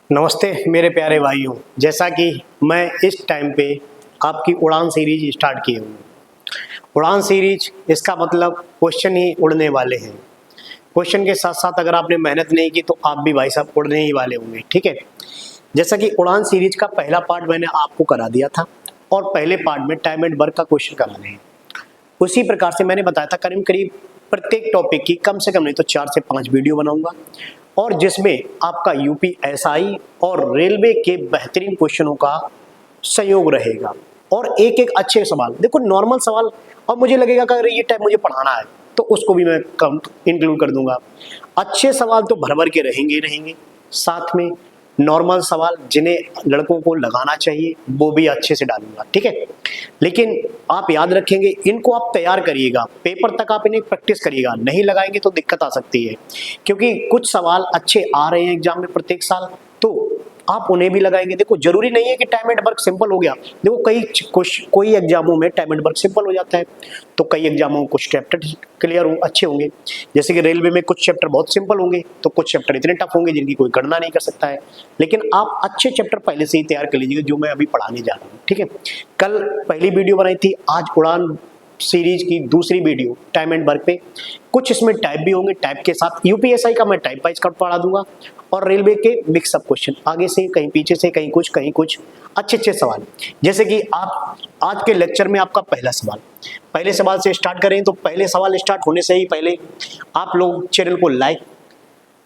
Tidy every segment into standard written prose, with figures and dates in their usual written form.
नमस्ते मेरे प्यारे भाइयों। जैसा कि मैं इस टाइम पे आपकी उड़ान सीरीज स्टार्ट किए हूँ। उड़ान सीरीज इसका मतलब क्वेश्चन ही उड़ने वाले हैं। क्वेश्चन के साथ साथ अगर आपने मेहनत नहीं की तो आप भी भाई साहब उड़ने ही वाले होंगे। ठीक है, जैसा कि उड़ान सीरीज का पहला पार्ट मैंने आपको करा दिया था और पहले पार्ट में टाइम एंड वर्क का क्वेश्चन कराने हैं। उसी प्रकार से मैंने बताया था करीब करीब प्रत्येक टॉपिक की कम से कम नहीं तो 4 से 5 वीडियो बनाऊंगा और जिसमें आपका यूपीएसआई और रेलवे के बेहतरीन क्वेश्चनों का सहयोग रहेगा और एक एक अच्छे सवाल। देखो नॉर्मल सवाल और मुझे लगेगा कि अगर ये टाइम मुझे पढ़ाना है तो उसको भी मैं कम इंक्लूड कर दूंगा। अच्छे सवाल तो भर भर के रहेंगे ही रहेंगे, साथ में नॉर्मल सवाल जिन्हें लड़कों को लगाना चाहिए वो भी अच्छे से डालूंगा। ठीक है, लेकिन आप याद रखेंगे इनको आप तैयार करिएगा, पेपर तक आप इन्हें प्रैक्टिस करिएगा। नहीं लगाएंगे तो दिक्कत आ सकती है, क्योंकि कुछ सवाल अच्छे आ रहे हैं एग्जाम में प्रत्येक साल, तो आप उन्हें भी लगाएंगे। देखो जरूरी नहीं है कि टाइम एंड वर्क सिंपल हो गया। देखो कोई एग्जामों में टाइम एंड वर्क सिंपल हो जाता है, तो कई एग्जामों में कुछ चैप्टर क्लियर हो अच्छे होंगे। जैसे कि रेलवे में कुछ चैप्टर बहुत सिंपल होंगे तो कुछ चैप्टर इतने टफ होंगे जिनकी कोई गणना नहीं कर सकता है। लेकिन आप अच्छे चैप्टर पहले से ही तैयार कर लीजिएगा जो मैं अभी पढ़ाने जा रहा हूँ। ठीक है, कल पहली वीडियो बनाई थी, आज उड़ान सीरीज की दूसरी वीडियो टाइम एंड वर्क पे। कुछ इसमें टाइप भी होंगे, टाइप के साथ यूपीएसआई का मैं टाइप वाइज कर पढ़ा दूंगा और रेलवे के मिक्सअप क्वेश्चन आगे से कहीं पीछे से कहीं कुछ अच्छे अच्छे सवाल। जैसे कि आप आज के लेक्चर में आपका पहले सवाल से स्टार्ट करें तो पहले सवाल स्टार्ट होने से ही पहले आप लोग चैनल को लाइक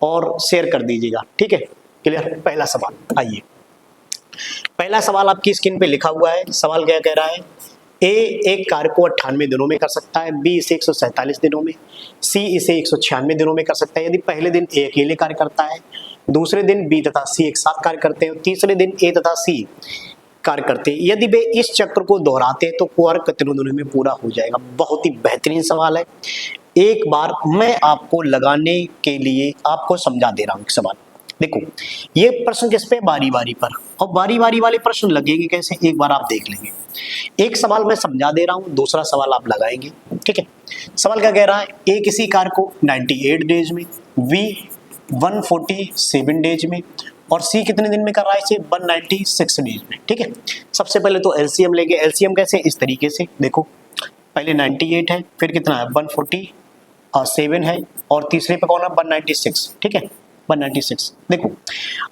और शेयर कर दीजिएगा। ठीक है, क्लियर। पहला सवाल, आइए पहला सवाल आपकी स्क्रीन पे लिखा हुआ है। सवाल क्या कह रहा है? ए एक कार्य को 98 दिनों में कर सकता है, बी इसे 147 दिनों में, सी इसे 196 दिनों में कर सकता है। यदि पहले दिन ए अकेले कार्य करता है, दूसरे दिन बी तथा सी एक साथ कार्य करते हैं और तीसरे दिन ए तथा सी कार्य करते हैं। यदि वे इस चक्र को दोहराते हैं तो कार्य कितने दिनों में पूरा हो जाएगा? बहुत ही बेहतरीन सवाल है। एक बार मैं आपको लगाने के लिए आपको समझा दे रहा हूँ एक सवाल। देखो ये प्रश्न किस पे? बारी बारी पर, और बारी बारी वाले प्रश्न लगेंगे कैसे एक बार आप देख लेंगे। एक सवाल मैं समझा दे रहा हूं, दूसरा सवाल आप लगाएंगे। ठीक है, सवाल क्या कह रहा है? ए किसी कार को 98 डेज में, बी 147 डेज में और सी कितने दिन में कर रहा है इसे? 196 डेज में। ठीक है, सबसे पहले तो एलसीएम लेंगे। एलसीएम कैसे? इस तरीके से देखो, पहले 98 है, फिर कितना है? 147 है और तीसरे पे कौन है? 196। ठीक है, 196। देखो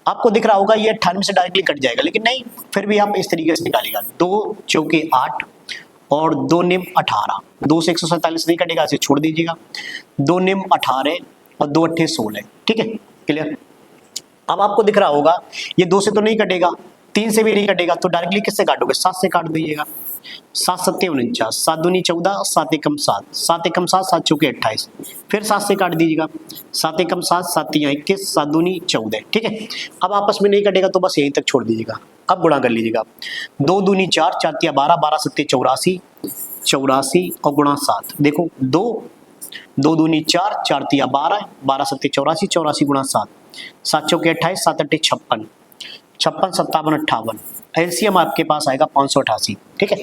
आपको दिख रहा होगा ये 98 से डायरेक्टली कट जाएगा, लेकिन नहीं, फिर भी आप इस तरीके से निकालेगा। 2 चौके 8 और 2 निम 18। 2 से 147 नहीं कटेगा, इसे छोड़ दीजिएगा। 2 निम 18 और 2 अट्ठे 16। ठीक है, क्लियर। अब आपको दिख रहा होगा ये 2 से तो नहीं कटेगा, 3 से भी नहीं कटेगा, तो डायरेक्टली किससे काटोगे? 7 से काट दीजिएगा। 7 सत्ते 49, 7 दूनी 14, 7 एकम 7, 7 एकम 7, 7 चौके 28, फिर 7 से काट दीजिएगा। 7 एकम 7, 7 तियां 21, 7 दूनी 14। ठीक है, अब आपस में नहीं कटेगा तो बस यहीं तक छोड़ दीजिएगा। अब गुणा कर लीजिएगा। 2 दूनी 4, 4 तिया 12, 12 सत्ते 84, 84 और गुणा 7। देखो 2 दूनी 4, 4 तिया 12, 12 सत्ते 84, 84 गुणा 7, 7 चौके 28, 7 अट्ठे 56, 56 57 58। एलसीएम आपके पास आएगा 588। ठीक है,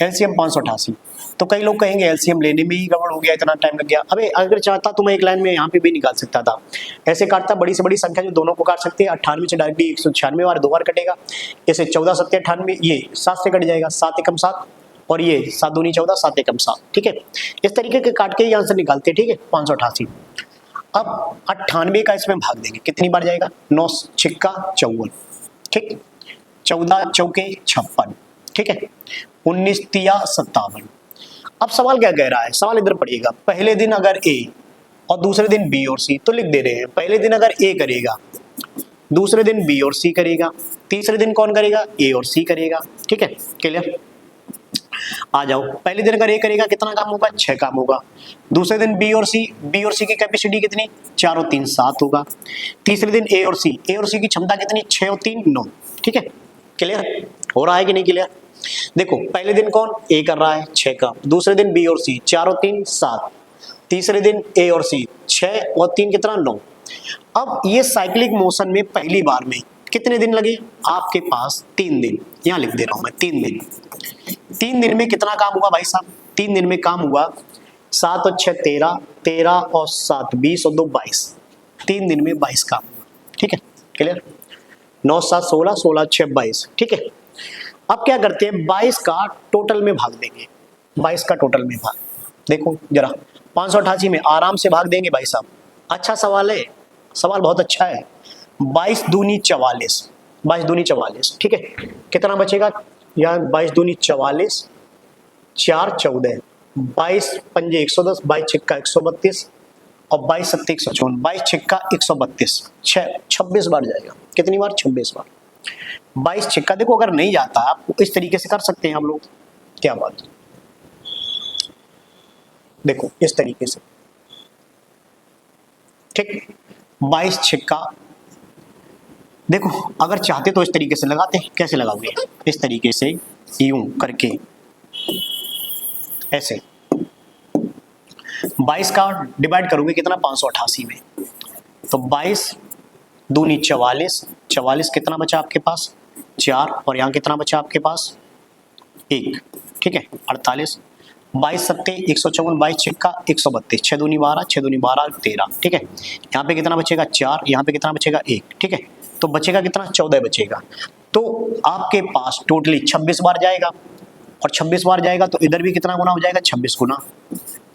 एलसीएम 588। तो कई लोग कहेंगे एलसीएम लेने में ही गड़बड़ हो गया, इतना टाइम लग गया। अबे अगर चाहता तो मैं एक लाइन में यहाँ पे भी निकाल सकता था, ऐसे काटता। बड़ी से बड़ी संख्या जो दोनों को काट सकते हैं, 98 से डायरेक्टली 196 बार 2 बार कटेगा। इसे 14 सत्ते 98, ये 7 से कट जाएगा, 7 एकम 7 और ये 7 दूनी 14, 7 एकम 7। ठीक है, इस तरीके के काट के ही आंसर निकालते हैं। ठीक है, 588। अब 98 का इसमें भाग देंगे, कितनी बार जाएगा? 9 छिक्का 54। ठीक, 14 चौके 56। ठीक है, 19 तिया 57। अब सवाल क्या कह रहा है? सवाल इधर पढ़िएगा। पहले दिन अगर ए और दूसरे दिन बी और सी, तो लिख दे रहे हैं पहले दिन अगर ए करेगा, दूसरे दिन बी और सी करेगा, तीसरे दिन कौन करेगा? ए और सी करेगा। ठीक है, क्लियर। आ जाओ, पहले दिन अगर ए करेगा कितना काम होगा? 6 काम होगा। दूसरे दिन बी और सी की कैपेसिटी कितनी? 4 और 3 7 होगा। तीसरे दिन ए और सी की क्षमता कितनी? 6 और 3 9। ठीक है, क्लियर हो रहा है कि नहीं क्लियर? देखो पहले दिन कौन? ए कर रहा है 6 का, दूसरे दिन बी और सी 4 और 3 7, तीसरे दिन ए और सी 6 और 3 कितना? 9। अब ये साइक्लिक मोशन में पहली बार में कितने दिन लगे? आपके पास 3 दिन, यहाँ लिख दे रहा हूं मैं 3 दिन। 3 दिन में कितना काम हुआ भाई साहब? 3 दिन में काम हुआ 7 और 6 13, 13 और 7 20 और 2 22। 3 दिन में 22 काम हुआ। ठीक है, क्लियर। 9 7 16, 16 6 22, ठीक है। अब क्या करते हैं, 22 का टोटल में भाग देंगे, 22 का टोटल में भाग, देखो जरा 588 में आराम से भाग देंगे भाई साहब। अच्छा सवाल है, सवाल बहुत अच्छा है। 22 दूनी 44, 22 दूनी 44, ठीक है। कितना बचेगा यहाँ, 22 दूनी 44, 4 14, 22 पंजे 110, 22 छिक्का 132 और 22 सत्ते 154, 22 छिक्का 132, 26 बार जाएगा। कितनी बार? 26 बार। 22 छिक्का, देखो अगर नहीं जाता आप इस तरीके से कर सकते हैं हम लोग, क्या बात, देखो इस तरीके से, ठीक। 22 छिक्का, देखो अगर चाहते तो इस तरीके से लगाते, कैसे लगाओगे, इस तरीके से यूं करके ऐसे। 22 का डिवाइड करोगे कितना, 588 में, तो 22 दूनी 44, 44 कितना बचा आपके पास, 4, और यहाँ कितना बचा आपके पास, 1, ठीक है, 48। 22 सत्ते 154, 22 छिक्का 132, 6 दूनी 12, 6 दूनी 12 13, ठीक है। यहाँ पे कितना बचेगा, 4, यहाँ पे कितना बचेगा, 1, ठीक है। तो बचेगा कितना, 14 बचेगा। तो आपके पास टोटली 26 बार जाएगा, और 26 बार जाएगा तो इधर भी कितना गुना हो जाएगा, 26 गुना।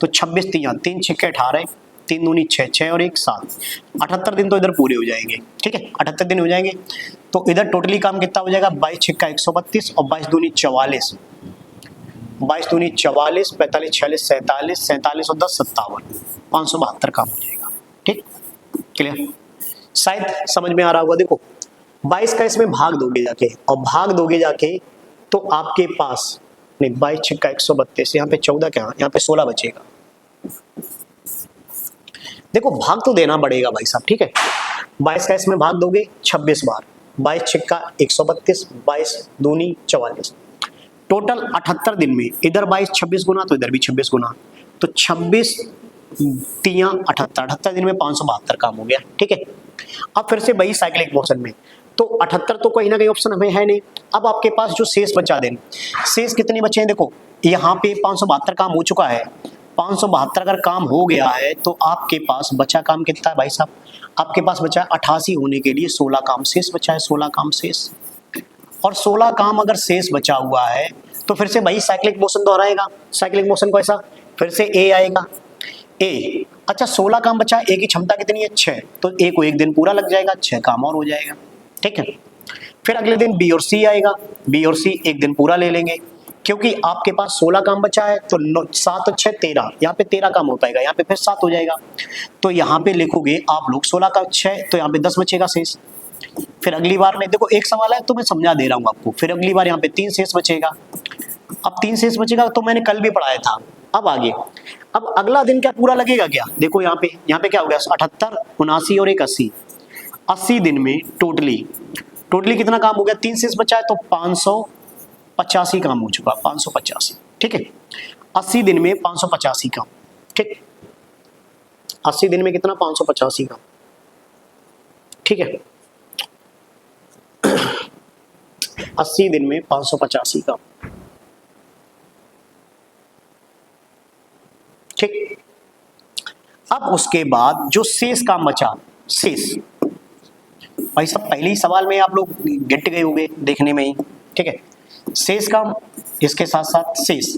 तो 26 3 छिक्के 18, 3 दूनी 6, 6 और 1 7, 78 दिन तो इधर पूरे हो जाएंगे, ठीक है, 78 दिन हो जाएंगे। तो इधर टोटली काम कितना हो जाएगा, 22 छिक्का 132 और 22 दूनी 44, 22 दूनी 44, 45 46 47, 47 और 10 57, 572 काम हो जाएगा, ठीक, क्लियर। शायद समझ में आ रहा होगा। देखो 22 का इसमें भाग दोगे जाके, और भाग दोगे जाके तो आपके पास नहीं, 22 छिक्का 132, यहाँ पे 14 क्या, यहाँ पे 16 बचेगा। देखो भाग तो देना पड़ेगा भाई साहब, ठीक है। 22 का इसमें भाग दोगे 26 बार, 22 छिक्का 132, 22 दूनी 44, टोटल 78 दिन में इधर 22 26 गुना, तो इधर भी 26 गुना, तो 26 3 78, 78 दिन में 572 काम हो गया, ठीक है। अब फिर से वही साइक्लिक मोशन में, तो 78 तो कहीं ना कहीं ऑप्शन हमें है नहीं। अब आपके पास जो शेष बचा दें, शेष कितने बचे हैं, देखो यहाँ पे 572 काम हो चुका है, 572 अगर काम हो गया है तो आपके पास बचा काम कितना है भाई साहब, आपके पास बचा है 88 होने के लिए 16 काम शेष बचा है, 16 काम शेष। और 16 काम अगर शेष बचा हुआ है तो फिर से वही साइक्लिक मोशन दोहराएगा। साइक्लिक मोशन को ऐसा, फिर से ए आएगा, ए, अच्छा 16 काम बचा, ए की क्षमता कितनी है, 6, तो ए को 1 दिन पूरा लग जाएगा, 6 काम और हो जाएगा, ठीक है। फिर अगले दिन बी और सी आएगा, बी और सी 1 दिन पूरा ले लेंगे, क्योंकि आपके पास 16 काम बचा है, तो 7 और 6 13, यहाँ पे 13 काम हो पाएगा, यहाँ पे फिर 7 हो जाएगा। तो यहाँ पे लिखोगे आप लोग 16 का 6, तो यहाँ पे 10 बचेगा शेष। फिर अगली बार में, देखो एक सवाल है तो मैं समझा दे रहा हूँ आपको, फिर अगली बार यहाँ पे 3 शेष बचेगा। अब 3 शेष बचेगा तो मैंने कल भी पढ़ाया था। अब आगे, अब अगला दिन क्या पूरा लगेगा क्या, देखो यहाँ पे क्या हो गया, 78 79 और 1 80, 80 दिन में टोटली कितना काम हो गया, 3 शेष बचा है, तो 585 काम हो चुका, 585, ठीक है। 80 दिन में 585 काम, ठीक, 80 दिन में कितना, 585 काम, ठीक है। 80 दिन में 585 काम, ठीक। अब उसके बाद जो शेष काम बचा, शेष भाई साहब पहले ही सवाल में आप लोग गिट गए होंगे देखने में ही, ठीक है। शेष काम इसके साथ साथ शेष।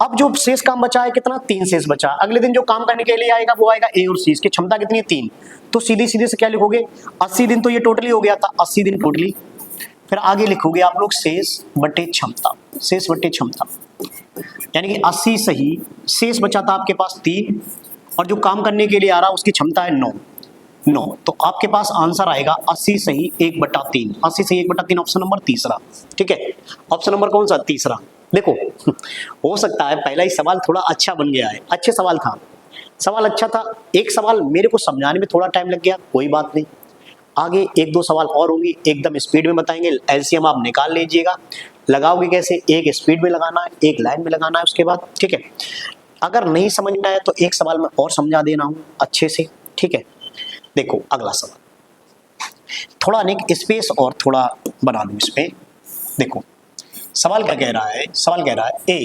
अब जो शेष काम बचा है कितना, 3 शेष बचा। अगले दिन जो काम करने के लिए आएगा वो आएगा ए और सी, इसकी क्षमता कितनी है, 3, तो सीधे से क्या लिखोगे, 80 दिन तो ये टोटली हो गया था, 80 दिन टोटली। फिर आगे लिखोगे आप लोग शेष बटे क्षमता, शेष बटे क्षमता, यानी कि 80 सही, शेष बचा था आपके पास 3, और जो काम करने के लिए आ रहा उसकी क्षमता है 9, तो आपके पास आंसर आएगा 80 सही 1/3, 80 सही 1/3, ऑप्शन नंबर तीसरा, ठीक है। ऑप्शन नंबर कौन सा, तीसरा। देखो हो सकता है पहला ही सवाल थोड़ा अच्छा बन गया है, अच्छे सवाल था, सवाल अच्छा था, एक सवाल मेरे को समझाने में थोड़ा टाइम लग गया, कोई बात नहीं, आगे 1-2 सवाल और होंगे, एकदम स्पीड में बताएंगे। एलसीएम आप निकाल लीजिएगा, लगाओगे कैसे, एक स्पीड में लगाना है, एक लाइन में लगाना है उसके बाद, ठीक है। अगर नहीं समझ में आया तो एक सवाल में और समझा देना हूँ अच्छे से, ठीक है। देखो अगला सवाल, थोड़ा अनेक स्पेस और थोड़ा बना लूँ इसमें। देखो सवाल क्या कह रहा है, सवाल कह रहा है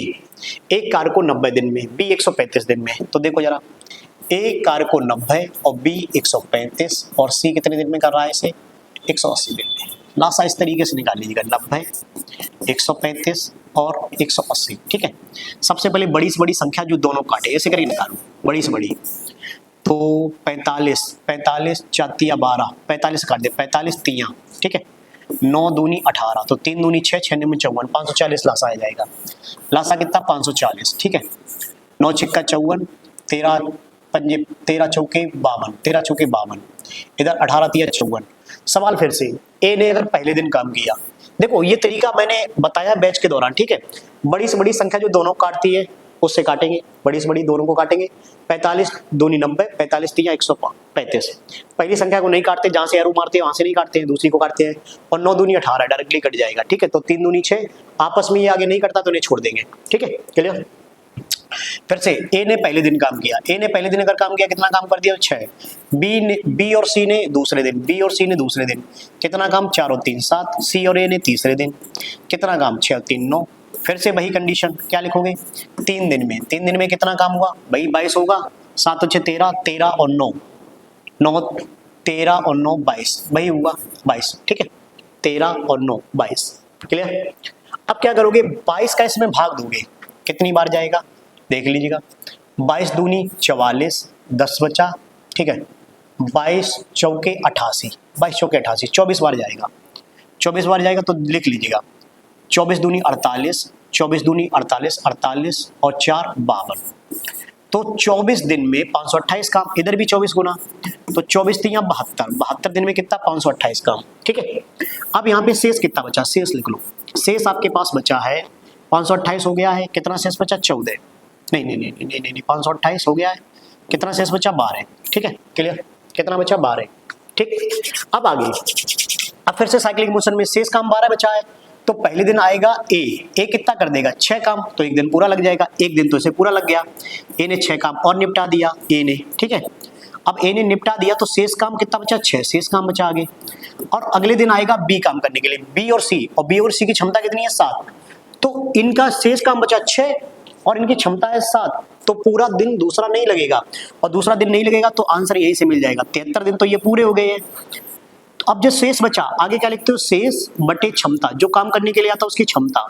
एक कार को 90 दिन में, बी 135 दिन में। तो देखो जरा, ए कार को 90 और बी 135 और सी कितने दिन में कर रहा है इसे, 180 दिन में। लासा इस तरीके से निकाल लीजिएगा, 90, 135 और 180। ठीक है, सबसे पहले बड़ी से बड़ी संख्या जो दोनों काटे ऐसे करके निकालो, बड़ी से बड़ी। तो 45, 45 4 12, 45 काट दे, 45 3, ठीक है, 9 दूनी 18, तो 3 दूनी 6, 6 में 54, 540 लासा आ जाएगा। लासा कितना 540, ठीक है। 9 छिक्का 54, 13 पंजे 13 चौके 52, 13 चौके 52, इधर 18 तिया 54। सवाल फिर से, ए ने अगर पहले दिन काम किया, देखो ये तरीका मैंने बताया बैच के दौरान, ठीक है। बड़ी से बड़ी संख्या जो दोनों काटती है उससे काटेंगे, बड़ी से बड़ी दोनों को काटेंगे। 45 दूनी 90, 45 तिया 135। पहली संख्या को नहीं काटते, जहां से एरो मारते हैं वहां से नहीं काटते हैं, दूसरी को काटते हैं। और 9 दूनी 18 डायरेक्टली कट जाएगा, ठीक है। तो 3 दूनी 6, आपस में ये आगे नहीं कटता तो इन्हें छोड़ देंगे, ठीक है, क्लियर। फिर से ए ने पहले दिन काम किया, ए ने पहले दिन अगर काम किया कितना काम कर दिया 6। बी और सी ने दूसरे दिन, बी और सी ने दूसरे दिन कितना काम 4 और 3 7। सी और ए ने तीसरे दिन कितना काम 6 और 3 9। फिर से वही कंडीशन, क्या लिखोगे 3 दिन में, 3 दिन में कितना काम हुआ भाई 22 होगा। 7 और 6 13, 13 और 9 9, 13 और 9 22, वही हुआ 22, ठीक है। 13 और 9 22, क्लियर। अब क्या करोगे 22 का इसमें भाग दोगे, कितनी बार जाएगा देख लीजिएगा। 22 दूनी 44, 10 बचा, ठीक है। 22 चौके 88, 22 चौके 88, 24 बार जाएगा, 24 बार जाएगा तो लिख लीजिएगा 24 दूनी 48, 24 दूनी 48, 48 और 4 52। तो 24 दिन में 528 काम, इधर भी 24 गुना, तो 24 तिया 72, 72 दिन में कितना 528 काम, ठीक है। अब यहाँ पे शेष कितना बचा, शेष लिख लो। शेष आपके पास बचा है 528 हो गया है, कितना शेष बचा 14, नहीं नहीं नहीं नहीं नहीं नहीं 528 हो गया है, कितना शेष बचा 12, ठीक है, क्लियर। कितना बचा 12, ठीक। अब आगे, अब फिर से साइक्लिक मोशन में शेष काम 12 बचा है, तो पहले दिन आएगा ए कितना कर देगा 6 काम, तो एक दिन पूरा लग जाएगा, एक दिन तो इसे पूरा लग गया। ए ने 6 काम और निपटा दिया ए ने, ठीक है। अब ए ने निपटा दिया तो शेष काम कितना बचा 6, शेष काम बचा आगे। और अगले दिन आएगा बी काम करने के लिए, बी और सी, और बी और सी की क्षमता कितनी है 7, तो इनका शेष काम बचा 6 और इनकी क्षमता है 7, तो पूरा दिन दूसरा नहीं लगेगा, और दूसरा दिन नहीं लगेगा तो आंसर यही से मिल जाएगा 73 दिन, तो ये पूरे हो गए हैं। तो अब जो शेष बचा आगे क्या लिखते हो, शेष बटे क्षमता, जो काम करने के लिए आता है उसकी क्षमता,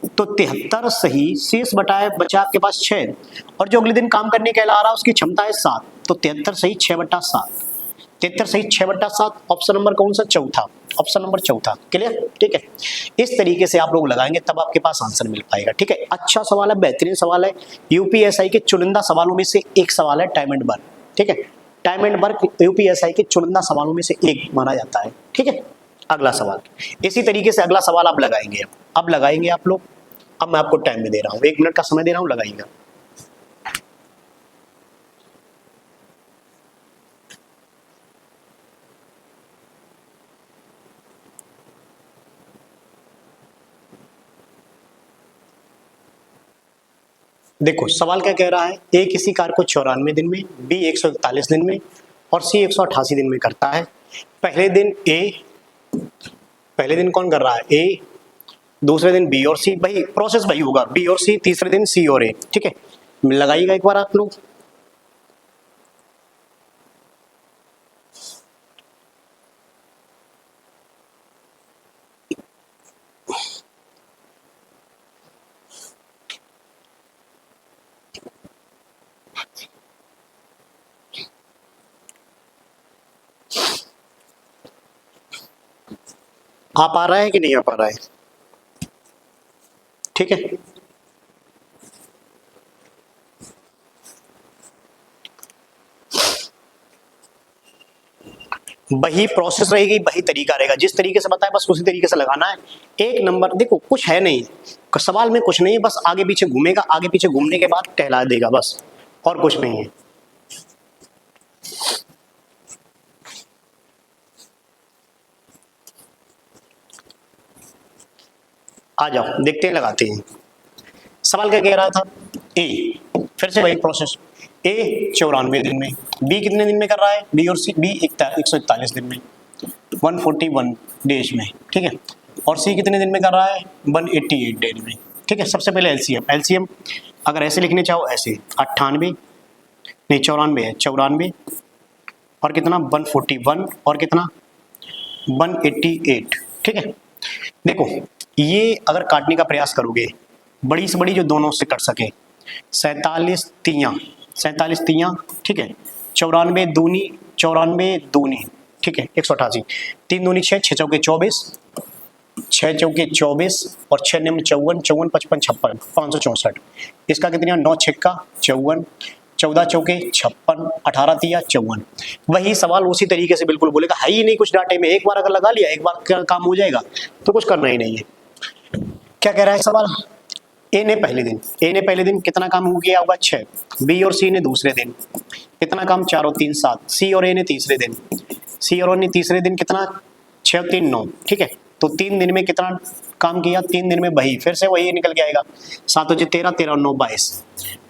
तो 73 सही, शेष बटा बचा आपके पास 6, और जो अगले दिन काम करने के लिए आ रहा है उसकी क्षमता है 7, तो 73 सही 6/7, 73 सही 6/7। ऑप्शन नंबर कौन सा, चौथा, ऑप्शन नंबर चौथा, क्लियर, ठीक है। इस तरीके से आप लोग लगाएंगे तब आपके पास आंसर मिल पाएगा, ठीक है। अच्छा सवाल है, बेहतरीन सवाल है, यूपीएसआई के चुनिंदा सवालों में से एक सवाल है टाइम एंड वर्क, ठीक है। टाइम एंड वर्क यूपीएसआई के चुनिंदा सवालों में से एक माना जाता है, ठीक है। अगला सवाल इसी तरीके से अगला सवाल आप लगाएंगे, अब लगाएंगे आप लोग। अब मैं आपको टाइम में दे रहा हूँ, 1 मिनट का समय दे रहा हूँ, लगाइएगा। देखो सवाल क्या कह रहा है, ए किसी कार को 94 दिन में, बी 141 दिन में और सी 188 दिन में करता है। पहले दिन कौन कर रहा है, ए, दूसरे दिन बी और सी, भाई प्रोसेस वही होगा, बी और सी, तीसरे दिन सी और ए, ठीक है। लगाइएगा एक बार आप लोग। आप आ रहा है कि नहीं आ पा रहा है, ठीक है। वही प्रोसेस रहेगी, वही तरीका रहेगा, जिस तरीके से बताया बस उसी तरीके से लगाना है। एक नंबर, देखो कुछ है नहीं सवाल में, कुछ नहीं है, बस आगे पीछे घूमेगा, आगे पीछे घूमने के बाद टहला देगा बस, और कुछ नहीं है। आ जाओ देखते हैं, लगाते हैं। सवाल क्या कह रहा था, ए, फिर से वही प्रोसेस, ए 94 दिन में, बी कितने दिन में कर रहा है, बी और सी, बी 141 दिन में, 141 डेज में, ठीक है। और सी कितने दिन में कर रहा है, 188 डेज में, ठीक है। सबसे पहले एलसीएम अगर ऐसे लिखने चाहो ऐसे, 98 नहीं 94 है, 94 और कितना 141 और कितना 188, ठीक है। देखो ये अगर काटने का प्रयास करोगे, बड़ी से बड़ी जो दोनों से कट सके, 47 तियां, ठीक है, 94 दूनी, ठीक है, 188, 3 दूनी 6, 6 चौके 24, 6 चौके 24 और 6 निम 54, 54 55 56, 564। इसका कितनी, 9 छक्का 54, 14 चौके 56, 18 तिया 54। वही सवाल उसी तरीके से बिल्कुल बोलेगा, है ही नहीं कुछ डाटे में, एक बार अगर लगा लिया, एक बार काम हो जाएगा, तो कुछ करना ही नहीं है। क्या कह रहा है सवाल, ए ने पहले दिन कितना काम हो गया होगा, 6, बी और सी ने दूसरे दिन कितना काम, 4 और 3 7, सी और ए ने तीसरे दिन, कितना, 6 और 3 9, ठीक है। तो 3 दिन में कितना काम किया, 3 दिन में वही, फिर से वही निकल के आएगा, 7 और 13, 13 और 9 22,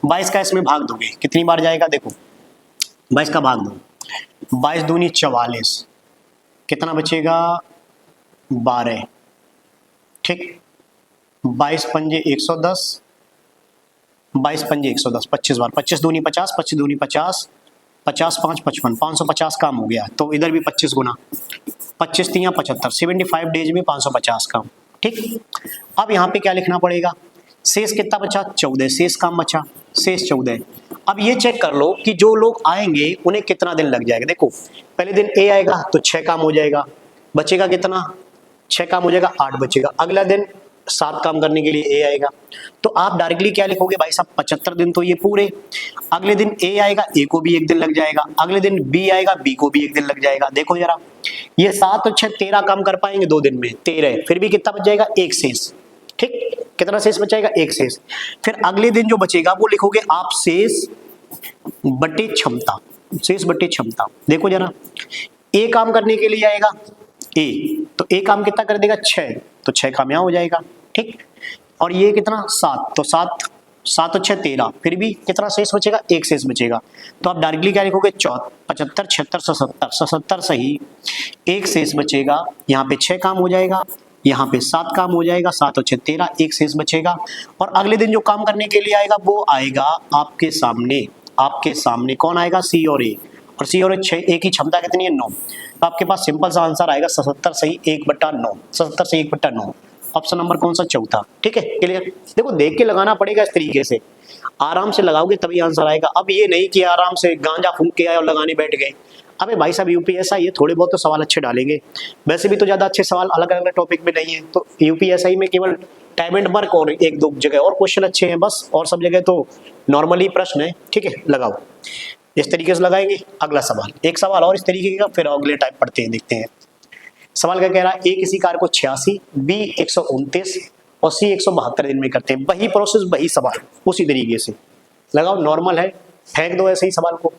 22 का इसमें भाग दोगे, कितनी बार जाएगा, देखो 22 का भाग दो, 22 दूनी 44, कितना बचेगा, 12, ठीक, 22 पंजे 110, 22 पंजे 110, 25 बार, 25 दूनी 50, 25 दूनी 50, 50 5 55, 550 काम हो गया। तो इधर भी 25 गुना, 25 तियां 75, 75 डेज में 550 काम, ठीक। अब यहाँ पे क्या लिखना पड़ेगा, शेष कितना बचा, 14, शेष काम बचा, शेष 14। अब ये चेक कर लो कि जो लोग आएंगे उन्हें कितना दिन लग जाएगा। देखो पहले दिन ए आएगा तो 6 काम हो जाएगा, बचेगा कितना, 6 काम हो जाएगा, 8 बचेगा। अगला दिन 7 काम करने के लिए ए आएगा, तो आप डायरेक्टली क्या लिखोगे भाई साहब, 75 दिन तो ये पूरे। अगले दिन ए आएगा, ए को भी 1 दिन लग जाएगा, अगले दिन बी आएगा, बी को भी 1 दिन लग जाएगा। देखो जरा, ये 7 और 6 13 काम कर पाएंगे 2 दिन में, 13, फिर भी कितना बच जाएगा, 1 शेष, ठीक, कितना शेष बचेगा, 1 शेष। फिर अगले दिन जो बचेगा वो लिखोगे आप शेष बटे क्षमता, शेष बटे क्षमता। देखो जरा, ए काम करने के लिए आएगा ए, तो ए काम कितना कर देगा, 6, तो 6 काम यहाँ हो जाएगा, ठीक। और ये कितना, 7, तो 7 और 6 13, फिर भी कितना शेष बचेगा, 1 शेष बचेगा। तो आप डायरेक्टली क्या लिखोगे, 75 76 77, 77 सही, 1 शेष बचेगा, यहाँ पे 6 काम हो जाएगा, यहाँ पे 7 काम हो जाएगा, 7 और 6 13, 1 शेष बचेगा। और अगले दिन जो काम करने के लिए आएगा वो आएगा आपके सामने कौन आएगा, सी और ए, और सी और ए की क्षमता कितनी है, 9। तो आपके पास सिंपल सा आंसर आएगा 77 सही 1/9, 77 से 1/9, ऑप्शन नंबर कौन सा, चौथा, ठीक है, क्लियर। देखो देख के लगाना पड़ेगा, इस तरीके से आराम से लगाओगे तभी आंसर आएगा। अब ये नहीं कि आराम से गांजा फूंक के आए और लगाने बैठ गए। अबे भाई साहब यूपीएसआई ये थोड़े बहुत तो सवाल अच्छे डालेंगे, वैसे भी तो ज्यादा अच्छे सवाल अलग अलग टॉपिक में नहीं है, तो यूपीएसआई में केवल टाइम एंड वर्क और 1-2 जगह और क्वेश्चन अच्छे हैं बस, और सब जगह तो नॉर्मली प्रश्न है, ठीक है। लगाओ, इस तरीके से लगाएंगे। अगला सवाल, एक सवाल और इस तरीके का, फिर अगले टाइप पढ़ते हैं, देखते हैं। सवाल क्या कह रहा है, ए किसी कार्य को 86, बी 129 और सी 172 दिन में करते हैं। वही प्रोसेस, वही सवाल, उसी तरीके से लगाओ। नॉर्मल है, फेंक दो ऐसे ही सवाल को।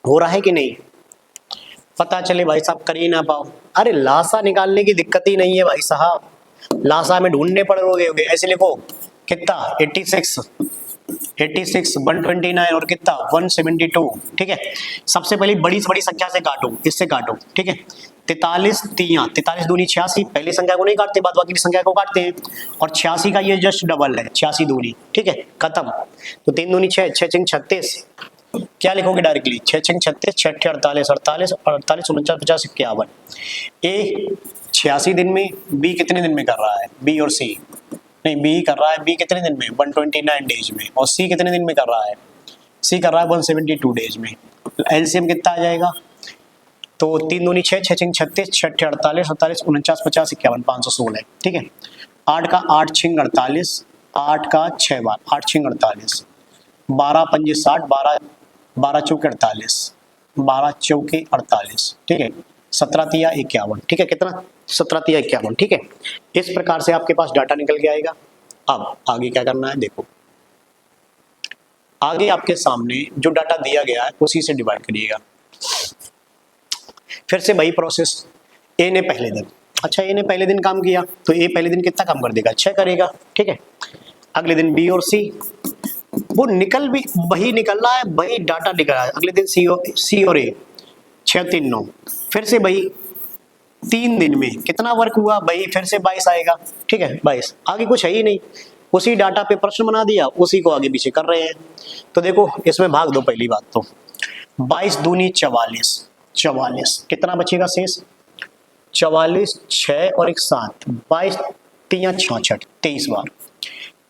हो रहा है कि नहीं, पता चले भाई साहब, कर ही ना पाओ। अरे लासा निकालने की दिक्कत ही नहीं है भाई साहब, लासा में ढूंढने पड़ोगे, ऐसे लिखो कितना 86 129 और कितना 172, ठीक है। सबसे पहले बड़ी से बड़ी संख्या से काटो, इससे काटो, ठीक है। 43 तियां, 43 दूनी 86, पहली संख्या को नहीं काटते, बाद बाकी की संख्या को काटते हैं, और 86 का ये जस्ट डबल है, 86 दूनी, ठीक है, खत्म। तो 3 दूनी 6, 6 6 36, क्या लिखोगे डायरेक्टली, 6 6 36, 6 6 48, 48 48 49 50 51। ए 86 दिन में, बी कितने दिन में कर रहा है, बी और सी, नहीं बी कर रहा है, बी कितने दिन में 129 डेज में, और सी कितने दिन में कर रहा है, सी कर रहा है 172 डेज में। एलसीएम कितना आ जाएगा, तो 3 दूनी 6, 6 6 36, 6 6 48, 48 49 50 51 516, ठीक है। 8 का 8 6 48, 8 का 6 बार 8 6 48, 12 पंजे 60, 12 चौके 48, 12 चौके 48, ठीक है। 17 तिया 51, ठीक है, कितना 17 तिया 51, ठीक है। इस प्रकार से आपके पास डाटा निकल के आएगा। अब आगे क्या करना है देखो, आगे आपके सामने जो डाटा दिया गया है उसी से डिवाइड करिएगा। फिर से वही प्रोसेस, ए ने पहले दिन, अच्छा ए ने पहले दिन काम किया तो ए पहले दिन कितना काम कर देगा, 6 करेगा, ठीक है। अगले दिन बी और सी, वो निकल भी वही निकल रहा है, वही डाटा निकल रहा है। अगले दिन सी और ए, 6 3 9, फिर से वही 3 दिन में कितना वर्क हुआ, वही फिर से 22 आएगा, ठीक है 22। आगे कुछ है ही नहीं, उसी डाटा पे प्रश्न बना दिया, उसी को आगे पीछे कर रहे हैं। तो देखो इसमें भाग दो, पहली बात तो 22 दूनी 44, 44 कितना बचेगा शेष, 44, 6 और 1 7, 22 3 66, 23 बार,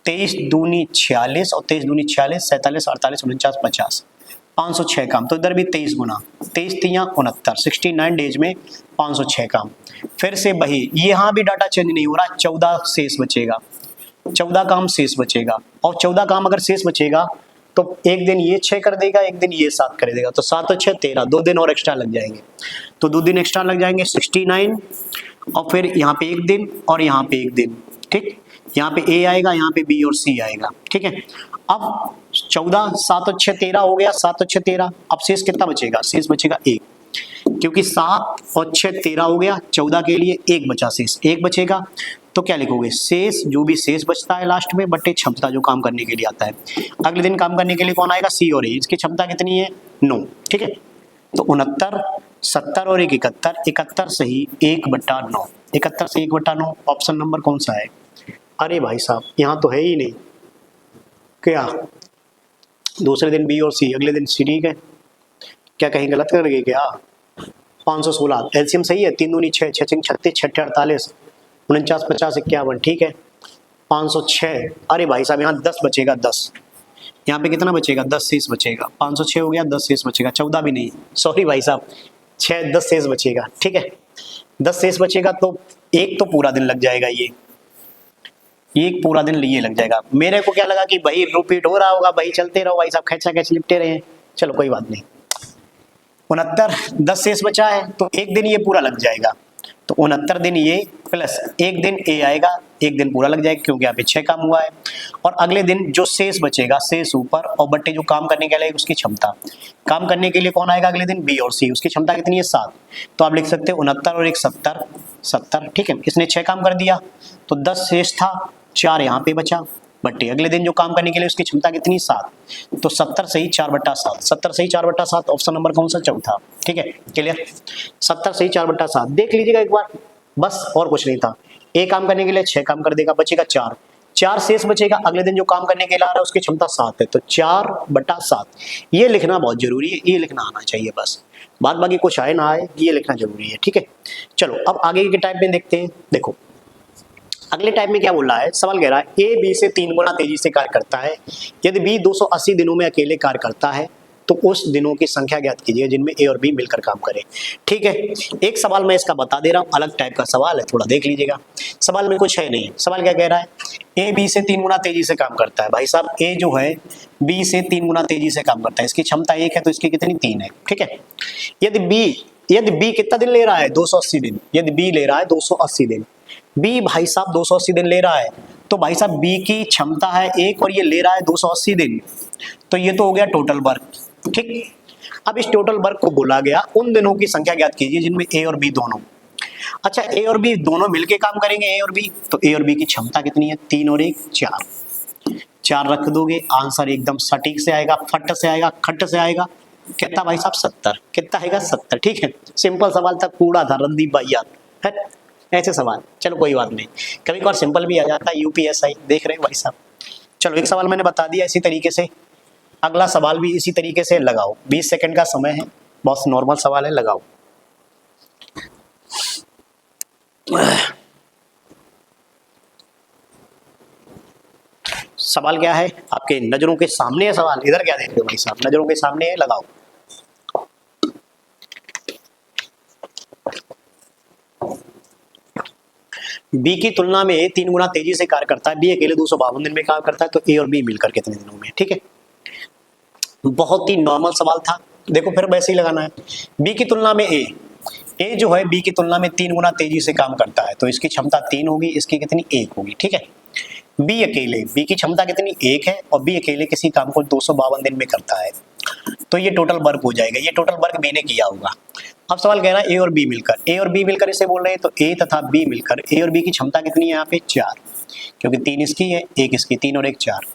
23 दूनी 46 और 23 दूनी 46, 47, 48, 49, 50, 506 काम। तो इधर भी 23 गुना, 23 3 69, 69 डेज में 506 काम। फिर से वही, यहाँ भी डाटा चेंज नहीं हो रहा, 14 शेष बचेगा, 14 काम शेष बचेगा। और 14 काम अगर शेष बचेगा तो एक दिन ये 6 कर देगा, एक दिन ये 7 कर देगा, तो 7 और 6 13, 2 दिन और एक्स्ट्रा लग जाएंगे। तो 2 दिन एक्स्ट्रा लग जाएंगे 69, और फिर यहाँ पे 1 दिन और यहाँ पे 1 दिन, ठीक। यहाँ पे ए आएगा, यहाँ पे बी और सी आएगा, ठीक है। अब 14, 7 और 6 13 हो गया, 7 और 6 13। अब शेष कितना बचेगा, शेष बचेगा 1, क्योंकि 7 और 6 13 हो गया, 14 के लिए 1 बचा, शेष 1 बचेगा। तो क्या लिखोगे, शेष, जो भी शेष बचता है लास्ट में बटे क्षमता जो काम करने के लिए आता है। अगले दिन काम करने के लिए कौन आएगा, सी और ए, इसकी क्षमता कितनी है 9, ठीक है। तो 69, 70 और 1 71, 71 सही 1/9, 71 से 1/9 ऑप्शन नंबर कौन सा है। अरे भाई साहब यहाँ तो है ही नहीं, क्या दूसरे दिन बी और सी, अगले दिन सी, ठीक है। क्या कहीं गलत कर गए क्या, 516 एलसीएम सही है, 3 दूनी 6, 6 36, 6 48, 49 50 51, ठीक है। 506, अरे भाई साहब यहाँ 10 बचेगा, 10, यहाँ पे कितना बचेगा, 10 शेष बचेगा, 506 हो गया, 10 शेष बचेगा, 14 भी नहीं, सॉरी भाई साहब 6 10 शेष बचेगा, ठीक है। 10 शेष बचेगा तो एक तो पूरा दिन लग जाएगा, ये एक पूरा दिन लिए लग जाएगा। मेरे को क्या लगा कि भाई रिपीट हो रहा होगा, भाई चलते रहो भाई साहब, खैचा खैच लिपटे रहे हैं, चलो कोई बात नहीं। 69, 10 शेष बचा है तो एक दिन ये पूरा लग जाएगा, तो 69 दिन ये प्लस 1 दिन ए आएगा, 1 दिन पूरा लग जाएगा क्योंकि यहाँ पे 6 काम हुआ है। और अगले दिन जो शेष बचेगा, शेष ऊपर और बट्टे जो काम करने के लिए उसकी क्षमता, काम करने के लिए कौन आएगा अगले दिन, बी और सी, उसकी क्षमता कितनी है 7। तो आप लिख सकते हो 69 और 1 70, 70, ठीक है। इसने 6 काम कर दिया तो 10 शेष था, 4 यहाँ पे बचा, बट्टे अगले दिन जो काम करने के लिए उसकी क्षमता कितनी 7, तो 70 सही 4/7, 70 सही 4/7 ऑप्शन नंबर कौन सा, चौथा, ठीक है। क्लियर, 70 सही 4/7 देख लीजिएगा एक बार, बस और कुछ नहीं था। ए काम करने के लिए 6 काम कर देगा, बचेगा 4, 4 शेष बचेगा, अगले दिन जो काम करने के लिए आ रहा है उसकी क्षमता 7 है, तो 4/7 ये लिखना बहुत जरूरी है, ये लिखना आना चाहिए बस, बाद बाकी कुछ आए ना आए ये लिखना जरूरी है, ठीक है। चलो अब आगे के टाइप में देखते हैं। देखो अगले टाइप में क्या बोल रहा है, सवाल कह रहा है ए बी से 3 गुना तेजी से कार्य करता है, यदि बी 280 दिनों में अकेले कार्य करता है तो उस दिनों की संख्या ज्ञात कीजिए जिनमें ए और बी मिलकर काम करें, ठीक है। एक सवाल मैं इसका बता दे रहा हूँ, अलग टाइप का सवाल है, थोड़ा देख लीजिएगा। सवाल में कुछ है नहीं, सवाल क्या कह रहा है, ए बी से 3 गुना तेजी से काम करता है। भाई साहब ए जो है बी से 3 गुना तेजी से काम करता है, इसकी क्षमता 1 है तो इसकी कितनी 3 है, ठीक है। यदि बी कितना दिन ले रहा है 280 दिन, यदि बी ले रहा है 280 दिन, बी भाई साहब 280 दिन ले रहा है, तो भाई साहब बी की क्षमता है 1 और ये ले रहा है 280 दिन, तो ये तो हो गया टोटल वर्क, ठीक। अब इस टोटल वर्क को बोला गया उन दिनों की संख्या ज्ञात कीजिए जिनमें ए और बी दोनों, अच्छा ए और बी दोनों मिलके काम करेंगे, ए और बी, तो ए और बी की क्षमता कितनी है 3 और 1 4, 4 रख दोगे आंसर एकदम सटीक से आएगा, फट से आएगा, खट से आएगा, कितना भाई साहब 70, कितना आएगा 70, ठीक है। सिंपल सवाल था, कूड़ा था, रद्दी बाइयात है ऐसे सवाल, चलो कोई बात नहीं, कभी कभार सिंपल भी आ जाता है, यूपीएसआई देख रहे हो भाई साहब। चलो एक सवाल मैंने बता दिया इसी तरीके से, अगला सवाल भी इसी तरीके से लगाओ, 20 सेकंड का समय है, बहुत नॉर्मल सवाल है, लगाओ। सवाल क्या है आपके नजरों के सामने है सवाल, इधर क्या देख रहे हो भाई साहब, नजरों के सामने है, लगाओ। बी की तुलना में ए 3 गुना तेजी से कार्य करता है, बी अकेले 252 दिन में कार्य करता है, तो ए और बी मिलकर कितने दिनों में, ठीक है। बहुत ही नॉर्मल सवाल था, देखो फिर वैसे ही लगाना है। बी की तुलना में ए जो है बी की तुलना में 3 गुना तेजी से काम करता है, तो इसकी क्षमता 3 होगी, इसकी कितनी 1 होगी, ठीक है। बी अकेले, बी की क्षमता कितनी 1 है और बी अकेले किसी काम को 252 दिन में करता है, तो ये टोटल वर्क हो जाएगा, ये टोटल वर्क बी ने किया होगा। अब सवाल कह रहा है ए और बी मिलकर, ए और बी मिलकर इसे बोल रहे हैं, तो ए तथा बी मिलकर ए और बी की क्षमता कितनी है यहाँ पे 4, क्योंकि 3 इसकी है 1 इसकी, 3 और 1 4,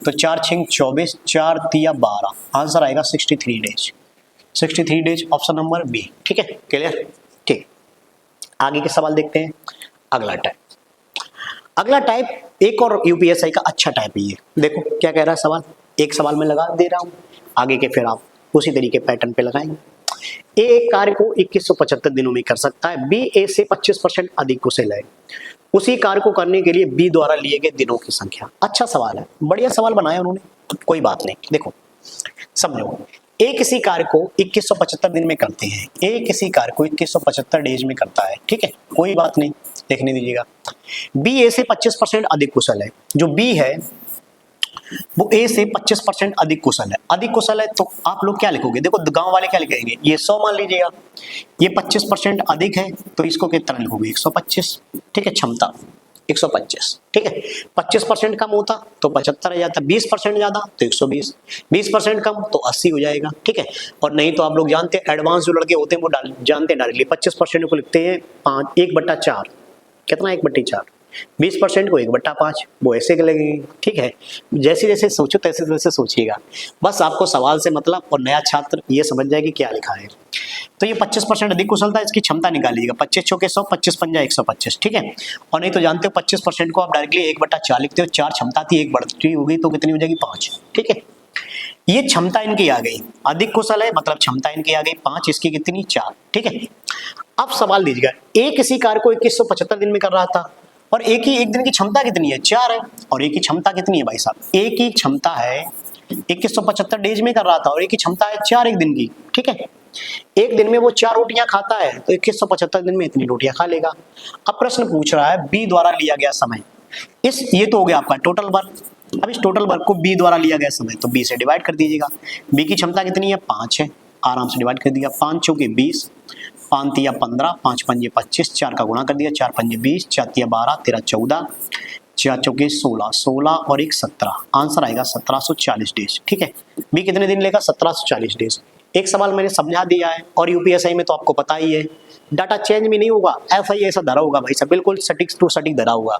तो 4 6 24, 4 3 12, आंसर आएगा 63 days. 63 days option number B. ठीक है, क्लियर? ठीक, आगे के सवाल देखते हैं। अगला टाइप, अगला टाइप एक और यूपीएसआई का अच्छा टाइप ही है। देखो क्या कह रहा है सवाल, एक सवाल मैं लगा दे रहा हूँ, आगे के फिर आप उसी तरीके पैटर्न पे लगाएंगे। ए एक कार्य को 2175 दिनों में कर सकता है, बी ए से 25% अधिक कुशल है, उसी कार्य को करने के लिए बी द्वारा लिए गए दिनों की संख्या। अच्छा सवाल है, बढ़िया सवाल बनाया उन्होंने, कोई बात नहीं। देखो समझो, ए किसी कार्य को 2175 दिन में करते हैं, ए किसी कार्य को 2175 डेज में करता है, ठीक है, कोई बात नहीं, देखने दीजिएगा। बी ए से 25% अधिक कुशल है, जो बी है वो ए से 25% अधिक कुशल है। अधिक कुशल है तो आप लोग क्या लिखोगे, देखो गांव वाले क्या लिखेंगे, ये 100 मान लीजिएगा, ये 25% अधिक है तो इसको कितना लिखोगे 125, ठीक है, क्षमता 125, ठीक है। 25% कम होता तो 75 आ जाता, 20% ज्यादा तो 120, 20% कम तो 80 हो जाएगा, ठीक है। और नहीं तो आप लोग जानते हैं, एडवांस जो लड़के होते हैं वो जानते हैं डायरेक्टली 25% को लिखते हैं 1/4, कितना 1/4, 20% को 1/5, वो ऐसे लगेगी, ठीक है। जैसे जैसे सोचो तैसे तैसे सोचिएगा, बस आपको सवाल से मतलब, और नया छात्र ये समझ जाए कि क्या लिखा है। तो ये 25% अधिक कुशलता, इसकी क्षमता निकालिएगा, 25 चौके 100, 25 पंजा 125, ठीक है। और नहीं तो जानते हो 25% को आप डायरेक्टली 1/4 लिखते हो, 4 क्षमता थी, 1 बढ़ती होगी तो कितनी हो जाएगी 5, ठीक है। ये क्षमता इनकी आ गई, अधिक कुशल है मतलब क्षमता इनकी आ गई 5, इसकी कितनी 4, ठीक है। अब सवाल दीजिएगा, ए किसी कार्य को 2175 दिन में कर रहा था और एक ही एक दिन की क्षमता कितनी है 4 है, और एक की क्षमता कितनी है भाई साहब, एक की क्षमता है 2175 डेज में कर रहा था और एक की क्षमता है 4 एक दिन की, ठीक है। एक दिन में वो 4 रोटियां खाता है तो 2175 दिन में इतनी रोटियां खा लेगा। अब प्रश्न पूछ रहा है बी द्वारा लिया गया समय, इस ये तो हो गया आपका टोटल वर्क। अब इस टोटल वर्क को बी द्वारा लिया गया समय, तो बी से डिवाइड कर दीजिएगा। बी की क्षमता कितनी है 5 है, आराम से डिवाइड कर दिया, 5 चौके 20, 5 तिया 15, 5 पंजे 25, 4 का गुणा कर दिया, 4 पंजे 20, 4 तिया 12, 13 14, 4 चौके 16, 16 और 1 17, आंसर आएगा 1740 डेज, ठीक है। बी कितने दिन लेगा 1740 डेज। एक सवाल मैंने समझा दिया है, और यूपीएसआई में तो आपको पता ही है डाटा चेंज भी नहीं होगा, ऐसा ही ऐसा धरा होगा भाई साहब, बिल्कुल सटीक टू सटीक धरा होगा,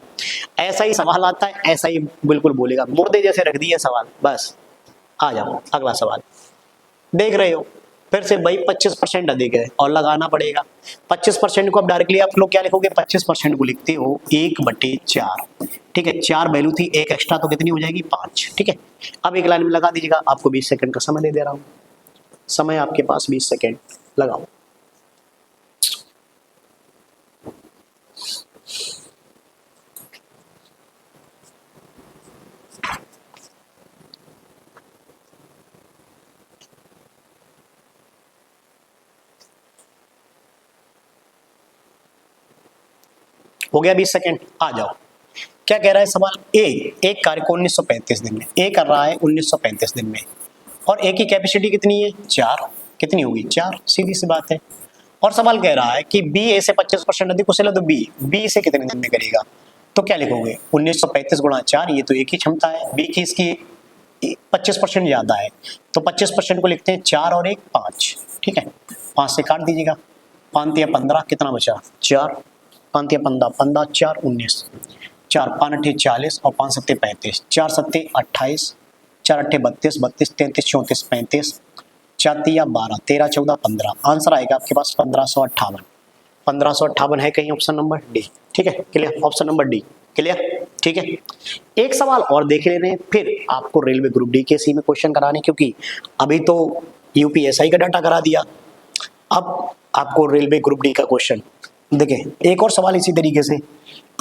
ऐसा ही सवाल आता है ऐसा ही बिल्कुल बोलेगा, मुर्दे जैसे रख दिए सवाल। बस आ जाओ अगला सवाल, देख रहे हो फिर से भाई 25% अधिक है और लगाना पड़ेगा। 25% को अब डायरेक्टली आप लोग क्या लिखोगे, 25% को लिखते हो 1/4, ठीक है, 4 वैल्यू थी, 1 एक्स्ट्रा तो कितनी हो जाएगी 5, ठीक है। अब एक लाइन में लगा दीजिएगा, आपको 20 सेकंड का समय दे रहा हूँ, समय आपके पास 20 सेकंड, लगाओ। हो गया 20 सेकंड, आ जाओ। क्या कह रहा है सवाल, एक कार्य को 1935 दिन में ए कर रहा है 1935 दिन में, और ए की कैपेसिटी कितनी है 4, कितनी होगी 4, सीधी सी बात है। और सवाल कह रहा है कि बी ए से 25% अधिक कुशल है, तो बी से कितने दिन में करेगा, तो क्या लिखोगे 1935 गुणा 4, ये तो एक ही क्षमता है, बी की इसकी 25% ज्यादा है, तो 25% को लिखते हैं 4 और 1 5, ठीक है, 5 से काट दीजिएगा, 5 या 15, कितना बचा 4, 5 या 15, 15 4 19, 4 5 8 40 और 5 7 35, 4 7 28, 4 8 32, 32 33 34 35, 4 3 12, 13 14 15, आंसर आएगा आपके पास 1558। 1558 है कहीं ऑप्शन नंबर डी, ठीक है, clear, option number D clear, ठीक है। एक सवाल और देख ले रहे हैं, फिर आपको रेलवे ग्रुप डी के सी में क्वेश्चन कराने, क्योंकि अभी तो यूपीएसआई का डाटा करा दिया, अब आपको रेलवे ग्रुप डी का क्वेश्चन देखिए। एक और सवाल इसी तरीके से,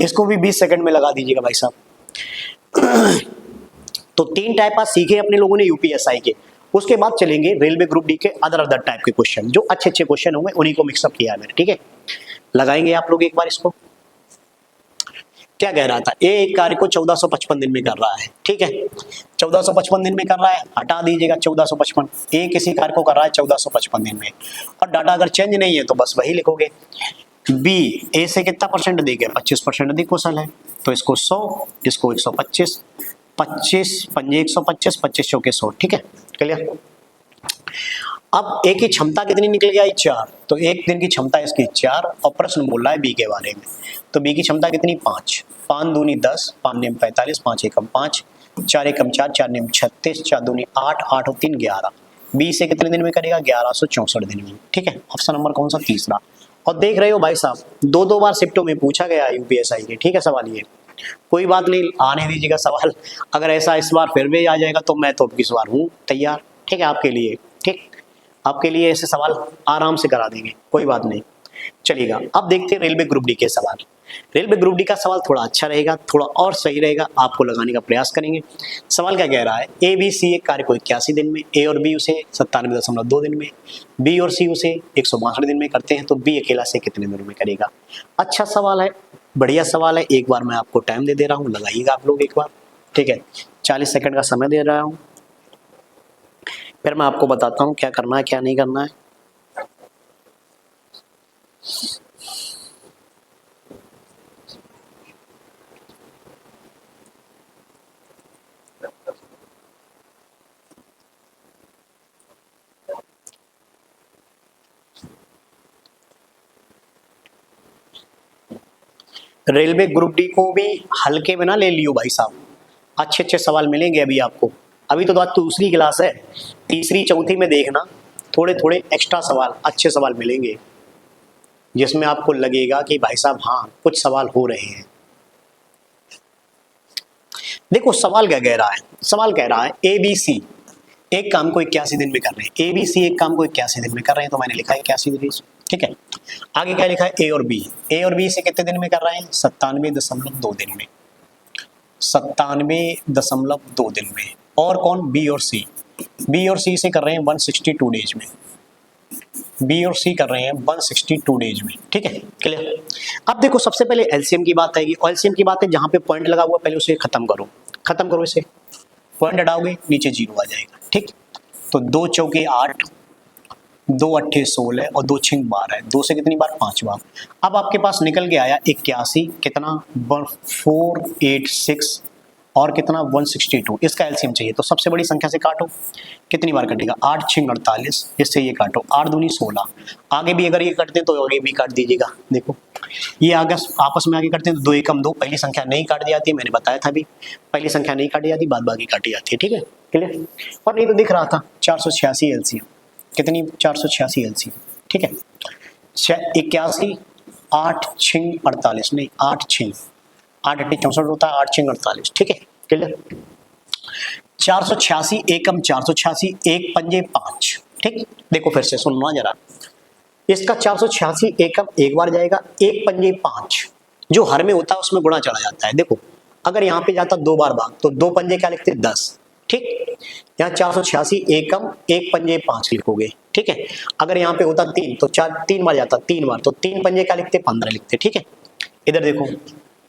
इसको भी 20 सेकंड में लगा दीजिएगा भाई साहब। तो 3 टाइप आज सीखे अपने लोगों ने यूपीएसआई के, उसके बाद चलेंगे रेलवे ग्रुप डी के अदर टाइप के क्वेश्चन, जो अच्छे अच्छे क्वेश्चन होंगे उन्हीं को मिक्सअप किया है मैंने, ठीक है। लगाएंगे आप लोग एक बार इसको। क्या कह रहा था, एक कार्य को 1455 दिन में कर रहा है, ठीक है, 1455 दिन में कर रहा है, हटा दीजिएगा 1455, एक किसी कार्य को कर रहा है 1455 दिन में, और डाटा अगर चेंज नहीं है तो बस वही लिखोगे। बी ए से कितना परसेंट अधिक है, 25% अधिक कुशल है, तो इसको 100, इसको 125, 25 पंजे 125, 25 चौके 100, ठीक है, क्लियर। अब ए की क्षमता कितनी निकल गई, 4, तो एक दिन की क्षमता इसकी 4, और प्रश्न बोल रहा है बी के बारे में, तो बी की क्षमता कितनी 5, 5 दूनी 10, 5 नेम 45, 5 एकम 5, 4 एकम 4, 4 नेम 36, 4 दूनी 8, 8 और 3 11, बी से कितने दिन में करेगा, 1164 दिन में, ठीक है। ऑप्शन नंबर कौन सा, तीसरा। और देख रहे हो भाई साहब, दो बार शिफ्टों में पूछा गया यूपीएसआई के, ठीक है सवाल ये, कोई बात नहीं, आने दीजिएगा सवाल, अगर ऐसा इस बार फिर भी आ जाएगा तो मैं तो इस बार हूँ तैयार, ठीक है, आपके लिए, ठीक, आपके लिए ऐसे सवाल आराम से करा देंगे, कोई बात नहीं, चलिएगा। अब देखते हैं रेलवे ग्रुप डी के सवाल। रेलवे ग्रुप डी का सवाल थोड़ा अच्छा रहेगा, थोड़ा और सही रहेगा, आपको लगाने का प्रयास करेंगे। सवाल क्या कह रहा है, ए बी सी एक कार्य को 81 दिन में, ए और बी उसे 97.2 दिन में, बी और सी उसे 162 दिन में करते हैं, तो बी अकेला से कितने दिनों में करेगा। अच्छा सवाल है, बढ़िया सवाल है, एक बार मैं आपको टाइम दे दे रहा हूँ, लगाइएगा आप लोग एक बार, ठीक है, 40 सेकंड का समय दे रहा हूँ, फिर मैं आपको बताता हूँ क्या करना है क्या नहीं करना है। रेलवे ग्रुप डी को भी हल्के में ना ले लियो भाई साहब, अच्छे अच्छे सवाल मिलेंगे अभी आपको, अभी तो आज दूसरी क्लास है, तीसरी चौथी में देखना थोड़े थोड़े एक्स्ट्रा सवाल, अच्छे सवाल मिलेंगे, जिसमें आपको लगेगा कि भाई साहब हाँ कुछ सवाल हो रहे हैं। देखो सवाल क्या कह रहा है, सवाल कह रहा है ए बी सी एक काम को 81 दिन में कर रहे हैं, ए बी सी एक काम को 81 दिन में कर रहे हैं, तो मैंने लिखा है 81 दिन, ठीक है। आगे क्या लिखा है, ए और बी से कितने दिन में कर रहे हैं, 97.2 दिन में, 97.2 दिन में। और कौन, बी और सी से कर रहे हैं 162 डेज में, बी और सी कर रहे हैं 162 डेज में, ठीक है, क्लियर। अब देखो सबसे पहले एलसीएम की बात आएगी, और एलसीएम की बात है जहां पे पॉइंट लगा हुआ पहले उसे खत्म करो, इसे पॉइंट हटाओगे नीचे 0 आ जाएगा, ठीक। तो 2 चौके 8, 2 अट्ठे 16 और 2 छिंग 12, 2 से कितनी बार, 5 बार। अब आपके पास निकल के आया 81, कितना 486 और कितना 162, इसका एलसीएम चाहिए, तो सबसे बड़ी संख्या से काटो, कितनी बार कटेगा, 8 छिंग 48, इससे ये काटो, 8 दूनी 16, आगे भी अगर ये कटते हैं तो आगे भी काट दीजिएगा, देखो ये आगे आपस में आगे करते हैं तो 2 एकम 2, पहली संख्या नहीं काटी जाती है, मैंने बताया था अभी, पहली संख्या नहीं काटी जाती, बाद बाकी काटी जाती है, ठीक है, क्लियर। और नहीं तो दिख रहा था 486 एलसीएम, कितनी 486 एलसीएम, ठीक है, 81, 8 छिंग 48, नहीं 8 छिंग 8 अट्ठी 64 होता है, 8 छिंग 48, ठीक है, क्लियर। 486 एकम 486, एक पंजे 5, ठीक। देखो फिर से सुनना जरा, इसका 486 एकम एक बार जाएगा, एक पंजे 5 जो हर में होता है उसमें गुणा चला जाता है। देखो अगर यहाँ पे जाता 2 बार भाग तो 2 पंजे क्या लिखते, 10, ठीक। यहाँ 486 एकम एक पंजे 5 लिखोगे, ठीक है। अगर यहाँ पे होता 3 तो 3 बार जाता, 3 बार तो 3 पंजे क्या लिखते, 15 लिखते, ठीक है। इधर देखो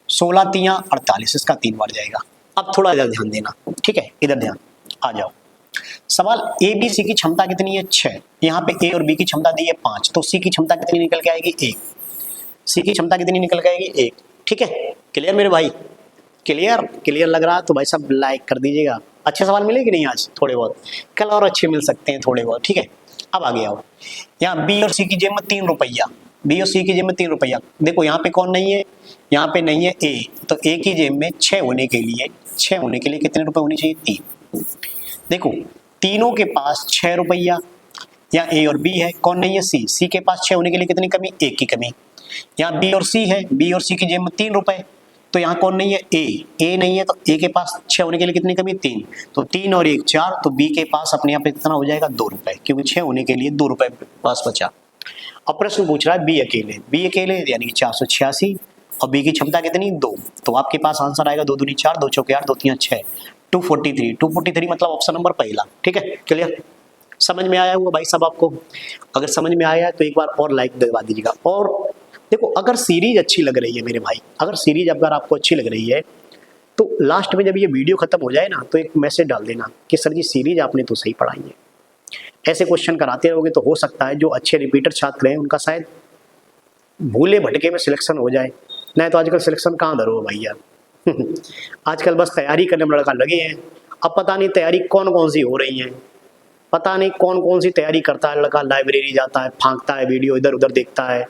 16 तियां 48, इसका 3 बार जाएगा। अब थोड़ा इधर ध्यान देना, ठीक है, इधर ध्यान आ जाओ। सवाल ए बी सी की क्षमता कितनी है, 6, यहाँ पे ए और बी की क्षमता दी है 5, तो सी की क्षमता कितनी निकल के आएगी, 1, सी की क्षमता कितनी निकल के आएगी, 1, ठीक है, क्लियर मेरे भाई, क्लियर लग रहा तो भाई सब लाइक कर दीजिएगा। अच्छे सवाल मिले कि नहीं आज, थोड़े बहुत, कल और अच्छे मिल सकते हैं थोड़े बहुत, ठीक है। अब आगे आओ, यहाँ बी और सी की जेब में 3 रुपया, बी और सी की जेब में 3 रुपया, देखो यहाँ पे कौन नहीं है, यहाँ पे नहीं है ए, तो ए की जेब में 6 होने के लिए कितने रुपए होने चाहिए, 3। देखो तीनों के पास 6 रुपया, यहाँ ए और बी है, कौन नहीं है, सी के पास 6 होने के लिए कितनी कमी, 1 की कमी। यहाँ बी और सी है, बी और सी की जेब में 3 रुपए, तो यहाँ कौन नहीं है, ए नहीं है, तो ए के पास 6 होने के लिए कितनी कमी, 3, तो 3 और 1 4, तो बी के पास अपने यहाँ पे कितना हो जाएगा, 2 रुपए, क्योंकि 6 होने के लिए 2 रुपए पास बचा। अब प्रश्न पूछ रहा है बी अकेले यानी कि 486 और बी की क्षमता कितनी, 2, तो आपके पास आंसर आएगा 2 दूनी 4, 2 चौके 8, 2 तियां 6, 243 मतलब ऑप्शन नंबर पहला, ठीक है, क्लियर। समझ में आया हुआ भाई साहब आपको, अगर समझ में आया तो एक बार और लाइक दबा दीजिएगा। और देखो अगर सीरीज अच्छी लग रही है मेरे भाई, अगर आपको अच्छी लग रही है तो लास्ट में जब ये वीडियो खत्म हो जाए ना तो एक मैसेज डाल देना कि सर जी सीरीज आपने तो सही पढ़ाई है। ऐसे क्वेश्चन कराते रहोगे तो हो सकता है जो अच्छे रिपीटर छात्र हैं उनका शायद भूले भटके में सिलेक्शन हो जाए, नहीं तो आजकल सिलेक्शन कहाँ धरो भैया। आजकल बस तैयारी करने में लड़का लगे हैं। अब पता नहीं तैयारी कौन कौन सी हो रही है, पता नहीं कौन कौन सी तैयारी करता है लड़का, लाइब्रेरी जाता है, फांकता है वीडियो, इधर उधर देखता है,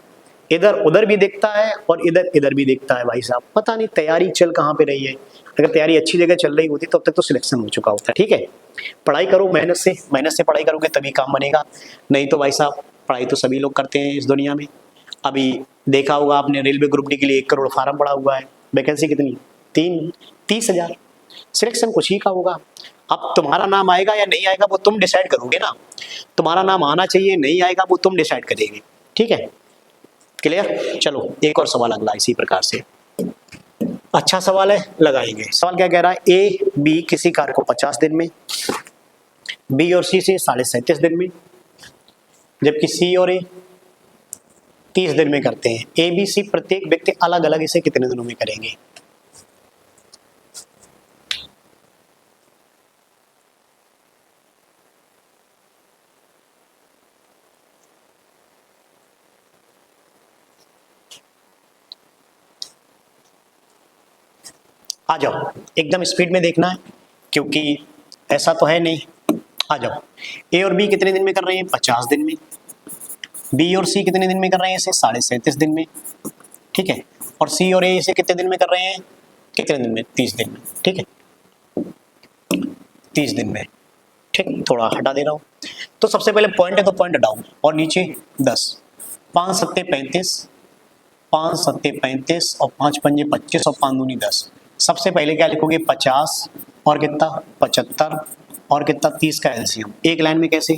इधर उधर भी देखता है और इधर इधर भी देखता है। भाई साहब पता नहीं तैयारी चल कहाँ पे रही है। अगर तैयारी अच्छी जगह चल रही होती तब तक तो सिलेक्शन हो चुका होता है। ठीक है, पढ़ाई करो मेहनत से पढ़ाई करोगे तभी काम बनेगा, नहीं तो भाई साहब पढ़ाई तो सभी लोग करते हैं इस दुनिया में। अभी देखा होगा आपने रेलवे ग्रुप डी के लिए 1 करोड़ फार्म पड़ा हुआ है, वैकेंसी कितनी 30,000, सिलेक्शन कुछ ही का होगा। अब तुम्हारा नाम आएगा या नहीं आएगा वो तुम डिसाइड करोगे ना, तुम्हारा नाम आना चाहिए, नहीं आएगा वो तुम डिसाइड करेंगे। ठीक है, क्लियर। चलो एक और सवाल अगला इसी प्रकार से, अच्छा सवाल है, लगाएंगे। सवाल क्या कह रहा है, ए बी किसी कार्य को 50 दिन में, बी और सी से 37.5 दिन में, जबकि सी और ए 30 दिन में करते हैं। ए बी सी प्रत्येक व्यक्ति अलग अलग इसे कितने दिनों में करेंगे। आ जाओ, एकदम स्पीड में देखना है क्योंकि ऐसा तो है नहीं। आ जाओ, ए और बी कितने दिन में कर रहे हैं, 50 दिन में। बी और सी कितने दिन में कर रहे हैं, इसे 37.5 दिन में। ठीक है, और सी और ए इसे कितने दिन में कर रहे हैं, कितने दिन में, 30 दिन में। ठीक है, 30 दिन में। ठीक, थोड़ा हटा दे रहा हूँ। तो सबसे पहले पॉइंट है तो पॉइंट डाउन और नीचे 10, 5 सत्ते 35, 5 सत्ते 35 और 5 पंजे 25 और 5 दूनी 10। सबसे पहले क्या लिखोगे, 50 और कितना 75 और कितना 30 का एलसीएम। एक लाइन में कैसे,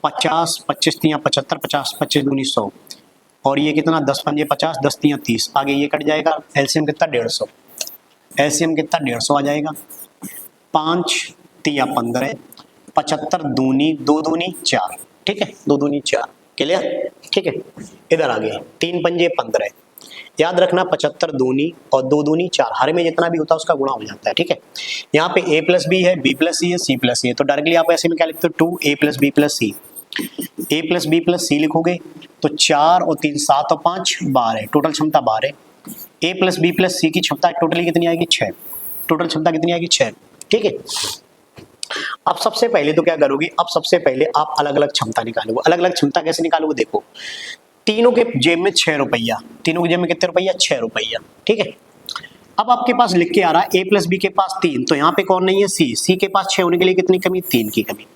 50 25 तियाँ 75, 50 25 दूनी 100 और ये कितना 10 पंजे 50, 10 तियाँ 30, आगे ये कट जाएगा, एलसीएम कितना 150, एलसीएम कितना 150 आ जाएगा। 5 तियाँ 15, 75 दूनी 2 दूनी 4। ठीक है, 2 दूनी 4, क्लियर। ठीक है, इधर आ गए 3 पंजे 15, याद रखना 75 दूनी और 2 दूनी 4, हर में जितना भी होता है उसका गुणा हो जाता है। ठीक है, यहाँ पे a प्लस बी है, b प्लस सी है, c प्लस सी है, तो डायरेक्टली आप ऐसे में क्या लिखते हो, 2a plus b plus c. a plus b plus c लिखोगे तो 4 और 3 7 और 5 12, टोटल क्षमता 12। a प्लस बी प्लस सी की क्षमता टोटली कितनी आएगी, 6, टोटल क्षमता कितनी आएगी, 6। ठीक है, अब सबसे पहले तो क्या करोगे, अब सबसे पहले आप अलग अलग क्षमता निकालोगे। अलग अलग क्षमता कैसे निकालोगे, देखो तीनों के जेब में 6 रुपया, तीनों के जेब में कितने रुपया, 6 रुपया। ठीक है, अब आपके पास लिख के आ रहा है a प्लस बी के पास 3, तो यहाँ पे कौन नहीं है, सी के पास 6 होने के लिए कितनी कमी, 3 की कमी।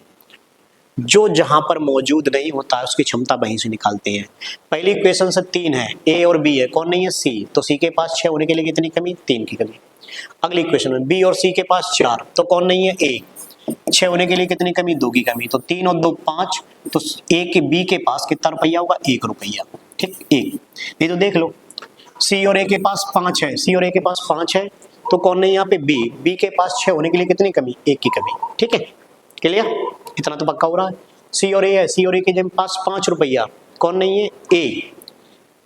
जो जहां पर मौजूद नहीं होता है उसकी क्षमता वहीं से निकालते हैं। पहली इक्वेशन से 3 है, a और b है, कौन नहीं है, c, तो c के पास 6 होने के लिए कितनी कमी, 3 की कमी। अगली इक्वेशन में b और c के पास 4, तो कौन नहीं है, a, 6 होने के लिए कितनी कमी, 2 की कमी, तो 3 और 2 5, तो a के b के पास कितना रुपया होगा, 1 रुपया। ठीक, 1। नहीं तो देख लो c और a के पास 5 है, c और a के पास 5 है, तो कौन नहीं यहाँ पे b के पास 6 होने के लिए कितनी कमी, 1 की कमी। ठीक है, क्लियर, इतना तो पक्का हो रहा है। सी और ए है, सी और ए के जब पास 5 रुपया, कौन नहीं है, ए,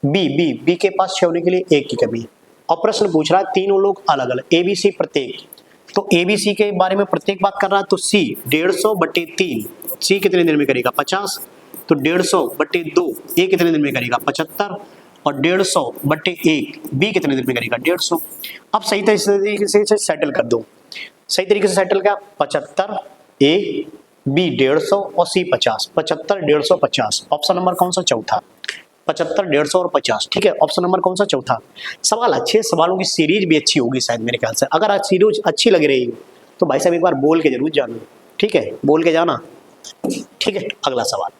बी के पास 6 होने के लिए 1 की कमी। और प्रश्न पूछ रहा है तीनों लोग अलग अलग, ए बी सी प्रत्येक, तो ए बी सी के बारे में प्रत्येक बात कर रहा है, तो सी 150/3, सी कितने दिन में करेगा, 50, तो 150/2, ए कितने दिन में करेगा, 75, और 150/1, बी कितने दिन में करेगा, 150। अब सही तरीके से सेटल कर दो, सही तरीके से सेटल क्या, 75 ए, बी 150 और सी 50, 75 150 50, ऑप्शन नंबर कौन सा, चौथा, 75 150 और 50। ठीक है, ऑप्शन नंबर कौन सा, चौथा। सवाल अच्छे, सवालों की सीरीज भी अच्छी होगी शायद मेरे ख्याल से। अगर आज सीरीज अच्छी लग रही है तो भाई साहब एक बार बोल के जरूर जाना। ठीक है, बोल के जाना। ठीक है, अगला सवाल,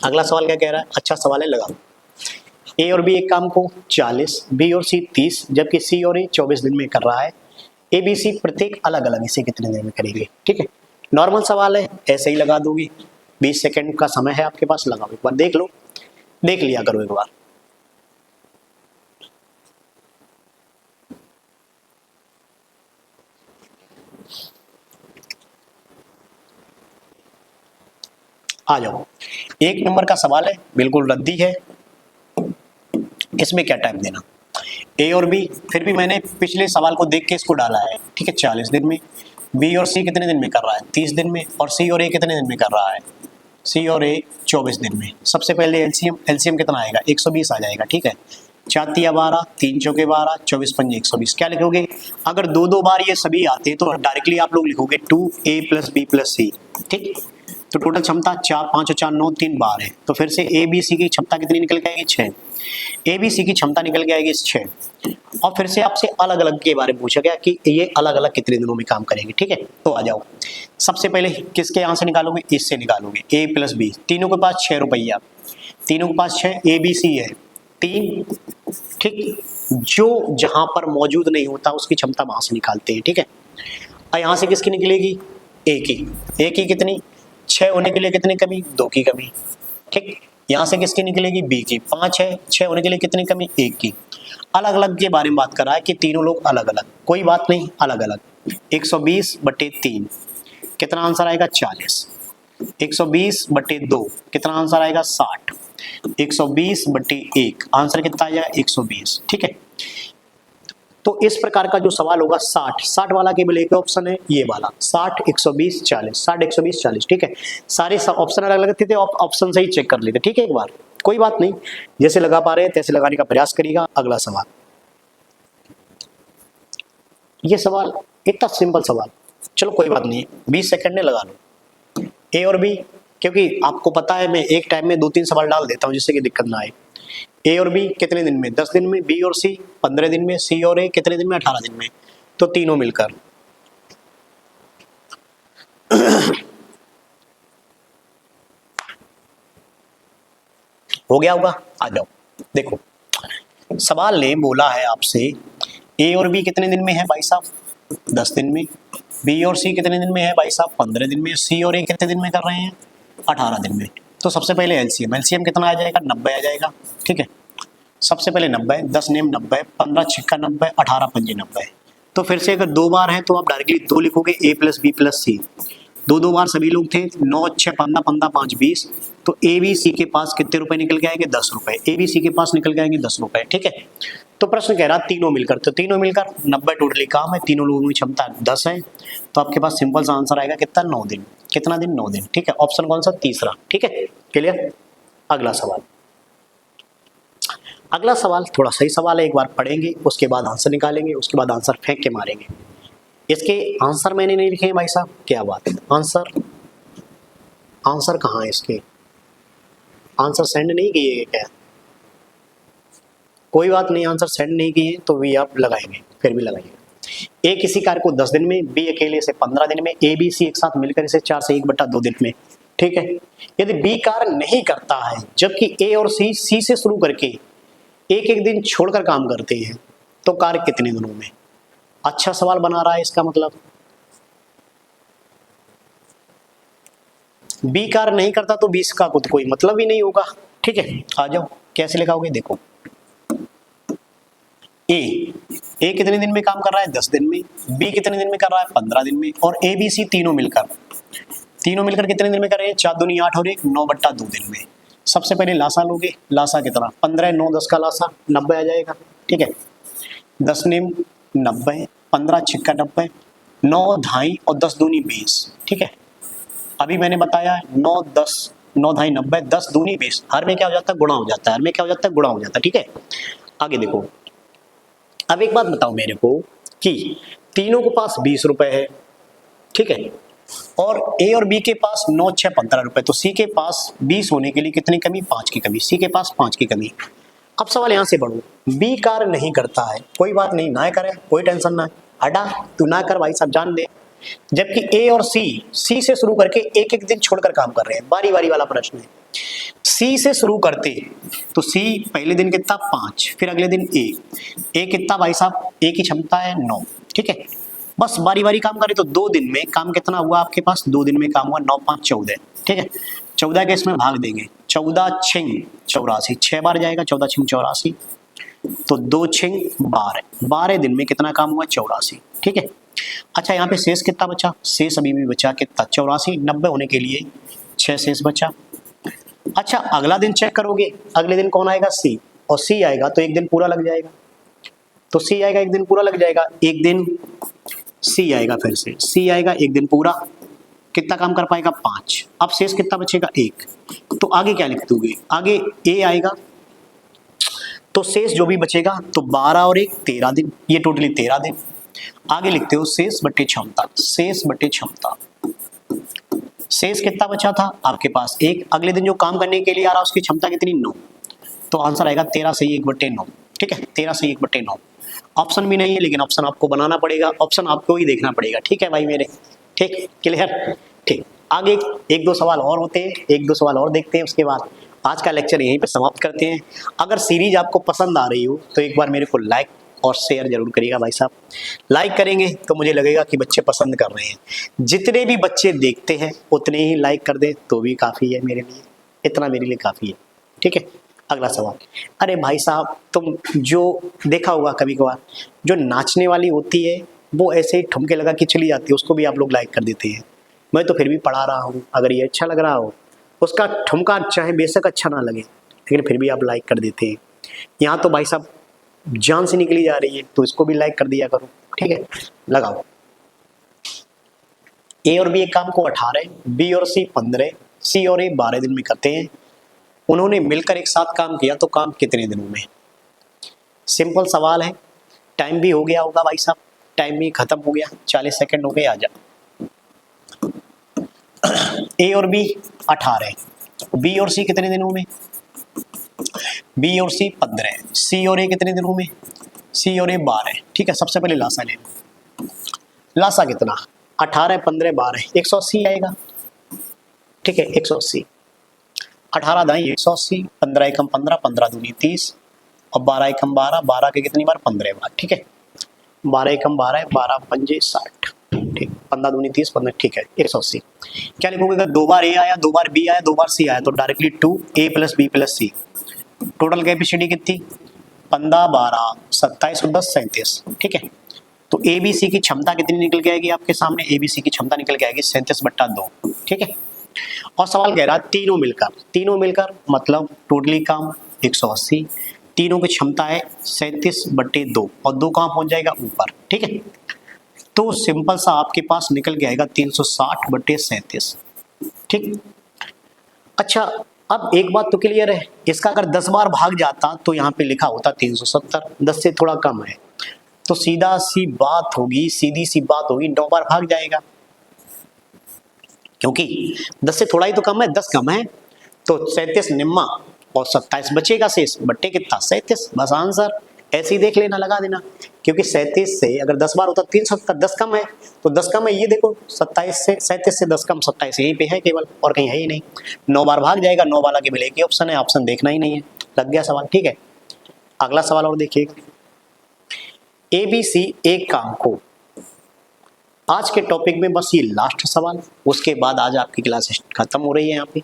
अगला सवाल क्या कह रहा है, अच्छा सवाल है, लगाओ। ए और बी एक काम को 40, बी और सी 30, जबकि सी और ए 24 दिन में कर रहा है। ए बी सी प्रत्येक अलग अलग इसे कितने देर में करेंगे। ठीक है, नॉर्मल सवाल है, ऐसे ही लगा दोगे, 20 सेकंड का समय है आपके पास, लगाओ एक बार, देख लो, देख लिया करो एक बार। आ जाओ, 1 नंबर का सवाल है, बिल्कुल रद्दी है, इसमें क्या टाइम देना, ए और बी, फिर भी मैंने पिछले सवाल को देख के इसको डाला है। ठीक है, 40 दिन में। बी और सी कितने दिन में कर रहा है, 30 दिन में, और सी और ए कितने दिन में कर रहा है, सी और ए 24 दिन में। सबसे पहले एलसीएम, एलसीएम कितना आएगा 120 आ जाएगा, ठीक है। 4 तिया 12, 3 चौके 12, 24 पंजे 120। क्या लिखोगे, अगर दो दो बार ये सभी आते हैं तो डायरेक्टली आप लोग लिखोगे 2a + b + c, ठीक। तो टोटल क्षमता 4 5 और 4 9 3 12 है। तो फिर से ए बी सी की क्षमता कितनी निकल के आएगी 6। ए बी सी की क्षमता निकल के आएगी 6। और फिर से आपसे अलग अलग के बारे में पूछा गया कि ये अलग अलग कितने दिनों में काम करेंगे, ठीक है। तो आ जाओ, सबसे पहले किसके यहाँ से निकालोगे, इससे निकालोगे a + b। तीनों के पास 6 रुपया, तीनों के पास 6, ए बी सी है 3, ठीक। जो जहां पर मौजूद नहीं होता उसकी क्षमता वहां से निकालते हैं, ठीक है। और यहाँ से किसकी निकलेगी, ए की। ए की कितनी, 6 होने के लिए कितनी कमी, 2 की कमी, ठीक। यहाँ से किसकी निकलेगी, बी की। 5 है, 6 होने के लिए कितनी कमी, 1 की। अलग अलग के बारे में बात कर रहा है कि तीनों लोग अलग अलग, कोई बात नहीं, अलग अलग। 120/3 कितना आंसर आएगा 40। 120/2 कितना आंसर आएगा 60। 120/1 आंसर कितना आएगा 120, ठीक है। तो इस प्रकार का जो सवाल होगा 60 वाला केवल एक ऑप्शन है, ये वाला 60 120 40, 60 120 40, ठीक है। सारे ऑप्शन अलग अलग थे, ऑप्शन से ही चेक कर लेते, ठीक है। एक बार कोई बात नहीं, जैसे लगा पा रहे हैं तैसे लगाने का प्रयास करिएगा। अगला सवाल, ये सवाल इतना सिंपल सवाल, चलो कोई बात नहीं, 20 सेकंड में लगा लो। ए और बी, क्योंकि आपको पता है मैं एक टाइम में 2-3 सवाल डाल देता हूं जिससे कि दिक्कत ना आए। ए और बी कितने दिन में, 10 दिन में। बी और सी 15 दिन में। सी और ए कितने दिन में, 18 दिन में। तो तीनों मिलकर हो गया होगा। आ जाओ, देखो सवाल ने बोला है आपसे ए और बी कितने दिन में है भाई साहब, 10 दिन में। बी और सी कितने दिन में है भाई साहब, 15 दिन में। सी और ए कितने दिन में कर रहे हैं, 18 दिन में। तो सबसे पहले एलसीएम, एलसीएम कितना आ जाएगा, 90 आ जाएगा, ठीक है। सबसे पहले 90, 10 नेम 90, 15 छिक्का 90, 18 पंजे 90। तो फिर से अगर 2 बार है तो आप डायरेक्टली 2 लिखोगे, a + b + c। 2 बार सभी लोग थे, 9 6 15 15 5 20। तो ए बी सी के पास कितने रुपए निकल के आएंगे, 10 रुपए। ए बी सी के पास निकल के आएंगे 10 रुपए, ठीक है। तो प्रश्न कह रहा तीनों मिलकर, तो तीनों मिलकर 90 टोटली काम है, तीनों लोगों की क्षमता 10 है। तो आपके पास सिंपल सा आंसर आएगा कितना, 9 दिन। कितना दिन, 9 दिन, ठीक है। ऑप्शन कौन सा, तीसरा, ठीक है। क्लियर। अगला सवाल, अगला सवाल थोड़ा सही सवाल है, एक बार पढ़ेंगे उसके बाद आंसर निकालेंगे, उसके बाद आंसर फेंक के मारेंगे। इसके आंसर मैंने नहीं लिखे हैं भाई साहब, क्या बात है। आंसर कहाँ है इसके, आंसर सेंड नहीं किए क्या, कोई बात नहीं, आंसर सेंड नहीं किए तो भी आप लगाएंगे, फिर भी लगाइएगा। ए किसी कार्य को 10 दिन में, बी अकेले से 15 दिन में, ए बी सी एक साथ मिलकर इसे 4 से 1/2 दिन में, ठीक है। यदि बी कार्य नहीं करता है जबकि ए और सी से शुरू करके एक एक दिन छोड़कर काम करते हैं, तो कार्य कितने दिनों में। अच्छा सवाल बना रहा है, इसका मतलब बी कार्य नहीं करता तो 20 का कोई मतलब ही नहीं होगा, ठीक है। आ जाओ, कैसे लिखाओगे, देखो ए कितने दिन में काम कर रहा है, 10 दिन में। बी कितने दिन में कर रहा है, 15 दिन में। और ए बी सी तीनों मिलकर कितने दिन में कर रहे हैं, 4 दूनी 8 और 1 9/2 दिन में। सबसे पहले लासा लोगे, लासा कितना, 15 9 10 का लासा 90 आ जाएगा, ठीक है। 10 नेम 90, 15 छिक्का 90, 9 ढाई और 10 दूनी 20, ठीक है। अभी मैंने बताया 9 ढाई 90, 10 दूनी 20, हर में क्या हो जाता है, गुणा हो जाता है, हर में क्या हो जाता है, गुणा हो जाता है, ठीक है। आगे देखो, अब एक बात बताओ मेरे को कि तीनों के पास 20 रुपए है, ठीक है। और ए और बी के पास 9 6 15 रुपए, तो सी के पास 20 होने के लिए कितनी कमी, 5 की कमी। सी के पास 5 की कमी। अब सवाल यहां से बढ़ो, बी कार्य नहीं करता है, कोई बात नहीं, ना करे, कोई टेंशन ना है, हटा तू ना कर भाई सब जान दे। जबकि ए और सी से शुरू करके एक एक दिन छोड़कर काम कर रहे हैं, बारी बारी वाला प्रश्न है। सी से शुरू करते तो सी पहले दिन कितना 5, फिर अगले दिन ए कितना भाई साहब, ए की क्षमता है 9, ठीक है। बस बारी बारी काम करे तो 2 दिन में काम कितना हुआ आपके पास, 2 दिन में काम हुआ 9 5 14, ठीक है। 14 के इसमें भाग देंगे, 14 6 84, 6 बार जाएगा, 14 6 84, तो 2 6 12, 12 दिन में कितना काम हुआ, 84, ठीक है। अच्छा यहाँ पे शेष कितना बचा, शेष अभी भी बचा कितना, 84, 90 होने के लिए 6 शेष बचा। अच्छा अगला दिन चेक करोगे, अगले दिन कौन आएगा, सी, और सी आएगा तो एक दिन पूरा लग जाएगा, तो सी आएगा एक दिन पूरा लग जाएगा, एक दिन सी आएगा, फिर से सी आएगा एक दिन पूरा, कितना काम कर पाएगा 5। अब शेष कितना बचेगा 1। तो आगे क्या लिख दोगे, आगे ए आएगा, तो शेष जो भी बचेगा तो 12 और 1 13 दिन, ये टोटली 13 दिन। आगे लिखते हो शेष बटे क्षमता, शेष बटे क्षमता। शेष कितना बचा था आपके पास 1, अगले दिन जो काम करने के लिए आ रहा उसकी क्षमता कितनी 9, तो आंसर आएगा 13 से 1/9। ठीक है, 13 से 1/9। ऑप्शन भी नहीं है, लेकिन ऑप्शन आपको बनाना पड़ेगा, ऑप्शन आपको ही देखना पड़ेगा। ठीक है भाई मेरे, ठीक, क्लियर। ठीक, आगे 1-2 सवाल और होते हैं, 1-2 सवाल और देखते हैं, उसके बाद आज का लेक्चर यहीं पे समाप्त करते हैं। अगर सीरीज आपको पसंद आ रही हो तो एक बार मेरे को लाइक और शेयर जरूर करिएगा भाई साहब। लाइक करेंगे तो मुझे लगेगा कि बच्चे पसंद कर रहे हैं। जितने भी बच्चे देखते हैं उतने ही लाइक कर दें तो भी काफ़ी है मेरे लिए, इतना मेरे लिए काफ़ी है। ठीक है, अगला सवाल। अरे भाई साहब, तुम जो देखा होगा कभी कभार, जो नाचने वाली होती है वो ऐसे ही ठुमके लगा के चली जाती है, उसको भी आप लोग लाइक कर देते हैं। मैं तो फिर भी पढ़ा रहा हूँ, अगर ये अच्छा लग रहा हो, उसका ठुमका चाहे बेशक अच्छा ना लगे, लेकिन फिर भी आप लाइक कर देते हैं। यहाँ तो भाई साहब जान से निकली जा रही है, तो इसको भी लाइक कर दिया करो। ठीक है, लगाओ। ए और बी एक काम को 18, बी और सी 15, सी और ए 12 दिन में करते हैं। उन्होंने मिलकर एक साथ काम किया तो काम कितने दिनों में? सिंपल सवाल है। टाइम भी हो गया होगा भाई साहब, टाइम भी खत्म हो गया, 40 सेकंड हो गए, आ जाओ। ए और बी 18, बी और सी कितने दिनों में? बी और सी 15, सी और ए कितने दिनों में? सी और ए 12। ठीक है, सबसे पहले लासा ले लो। लासा कितना? 18, 15, 12, 180 आएगा। ठीक है, 180। 18 दाई 180, 15 एकम 15, 15 दूनी 30, और 12 एकम 12, 12 के कितनी बार? 15 बार। ठीक है, 12 एकम 12, 12 पंजे 60। ठीक, 15 दूनी 30, 15। ठीक है, 180। क्या लिखोगे? अगर 2 बार ए आया, 2 बार बी आया, 2 बार सी आया, तो directly 2a + b + c। Total capacity कितनी? 15, 12, 27 और 10, 37। ठीक है, तो ए बी सी की क्षमता कितनी निकल के आएगी आपके सामने? ए बी सी की क्षमता निकल के आएगी 37/2। ठीक है, और सवाल कह रहा है तीनों मिलकर मतलब टोटली काम 180, तीनों की क्षमता है 37/2, और 2 कहाँ पहुंच जाएगा? ऊपर। ठीक है, तो सिंपल सा आपके पास निकल के आएगा 360/37। ठीक, अच्छा, अब एक बात तो क्लियर है, इसका अगर 10 बार भाग जाता तो यहाँ पे लिखा होता 370, 10 से थोड़ा कम है, तो सीधी सी बात होगी 9 बार भाग जाएगा, क्योंकि 10 से थोड़ा ही तो कम है, 10 कम है, तो 37 निम्मा और 27 बचेगा शेष, बट्टे कितना? 37। बस आंसर ऐसे ही देख लेना, लगा देना, क्योंकि 37 से अगर 10 बार होता 370, 10 कम है, तो 10 कम है, ये देखो 27 से 37 से 10 कम 27 यहीं पे है केवल, और कहीं है ही नहीं। 9 बार भाग जाएगा, 9 वाला केवल एक ही ऑप्शन है, ऑप्शन देखना ही नहीं है। लग गया सवाल। ठीक है, अगला सवाल और देखिएगा। ए बी सी एक काम को, आज के टॉपिक में बस ये लास्ट सवाल, उसके बाद आज आपकी क्लास खत्म हो रही है। यहाँ पे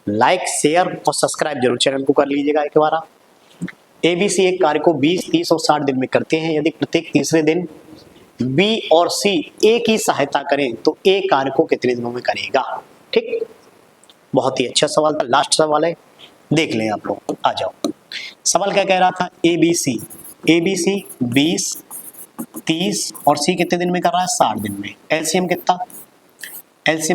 लाइक, शेयर और सब्सक्राइब जरूर चैनल को कर लीजिएगा एक बार आप। ABC एक कार्य को 20, 30 और 60 दिन में करते हैं। यदि प्रत्येक तीसरे दिन B और C A की सहायता करें तो A कार्य को कितने दिनों में करेगा? ठीक, बहुत ही अच्छा सवाल था, लास्ट सवाल है, देख लें आप लोग। आ जाओ, सवाल क्या कह रहा था? ABC 20, 30 और C कितने दिन में कर रहा है? 60 दिन में। एलसीएम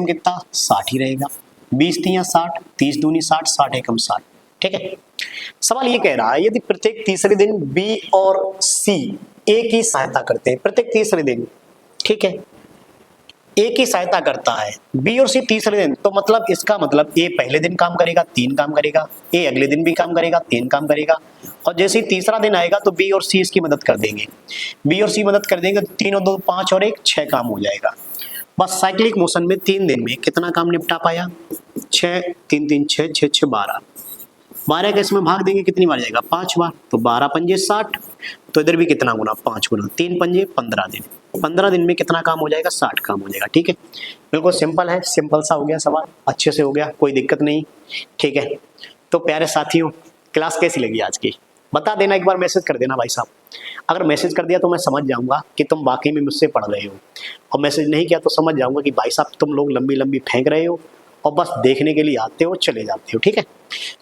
कितना? 60 ही रहेगा। 20 तियां 60, 30 दूनी 60, 60 एकम 60। ठीक है, सवाल ये कह रहा है यदि प्रत्येक तीसरे दिन B और C A की सहायता करते हैं, प्रत्येक तीसरे दिन, ठीक है, A की सहायता करता है, B और C तीसरे दिन, तो मतलब इसका मतलब A पहले दिन काम करेगा 3 काम करेगा, A अगले दिन भी काम करेगा 3 काम करेगा, और जैसे ही तीसरा दिन आएगा तो B और C इसकी मदद कर देंगे। B और C मदद कर देंगे तो 3 और 2 5 और 1 6 काम हो जाएगा। बस साइक्लिक मोशन में 3 दिन में कितना काम निपटा पाया? 6, 3 3 6, 6 6 12। 12 का इसमें भाग देंगे कितनी बार जाएगा? 5 बार, तो 12 पंजे 60, तो इधर भी कितना गुना? 5 गुना 3 पंजे 15 दिन। 15 दिन में कितना काम हो जाएगा? 60 काम हो जाएगा। ठीक है, बिल्कुल सिंपल है, सिंपल सा हो गया सवाल, अच्छे से हो गया, कोई दिक्कत नहीं। ठीक है, तो प्यारे साथियों, क्लास कैसी लगी आज की? बता देना, एक बार मैसेज कर देना भाई साहब। अगर मैसेज कर दिया तो मैं समझ जाऊंगा कि तुम वाकई में मुझसे पढ़ रहे हो, और मैसेज नहीं किया तो समझ जाऊंगा कि भाई साहब तुम लोग लंबी लंबी फेंक रहे हो और बस देखने के लिए आते हो, चले जाते हो। ठीक है,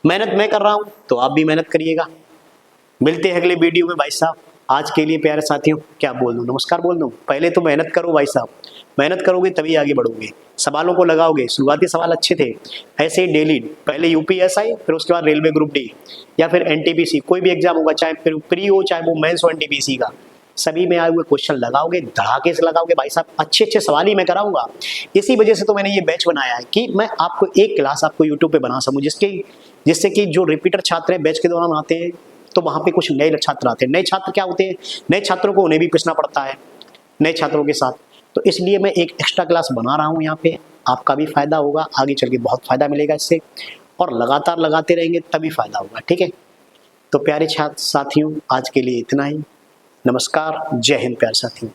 मेहनत मैं कर रहा हूँ तो आप भी मेहनत करिएगा। मिलते हैं अगले वीडियो में भाई साहब। आज के लिए प्यारे साथियों क्या बोल दूँ? नमस्कार बोल दूँ? पहले तो मेहनत करो भाई साहब, मेहनत करोगे तभी आगे बढ़ोगे, सवालों को लगाओगे। शुरुआती सवाल अच्छे थे, ऐसे ही डेली, पहले यूपीएसआई, फिर उसके बाद रेलवे ग्रुप डी या फिर एनटीपीसी, कोई भी एग्जाम होगा, चाहे प्री हो चाहे वो मेंस हो एनटीपीसी का, सभी में आए हुए क्वेश्चन लगाओगे, धड़ाके से लगाओगे भाई साहब, अच्छे अच्छे सवाल ही मैं कराऊंगा। इसी वजह से तो मैंने ये बैच बनाया है कि मैं आपको एक क्लास आपको यूट्यूब पे बना सकूं, जिससे कि जो रिपीटर छात्र हैं बैच के दौरान आते हैं तो वहाँ पे कुछ नए छात्र आते हैं। नए छात्र क्या होते हैं, नए छात्रों को उन्हें भी पूछना पड़ता है नए छात्रों के साथ, तो इसलिए मैं एक एक्स्ट्रा क्लास बना रहा हूँ यहाँ पे। आपका भी फायदा होगा, आगे चल के बहुत फायदा मिलेगा इससे, और लगातार लगाते रहेंगे तभी फायदा होगा, ठीक है। तो प्यारे छात्र साथियों, आज के लिए इतना ही। नमस्कार, जय हिंद प्यारे साथियों।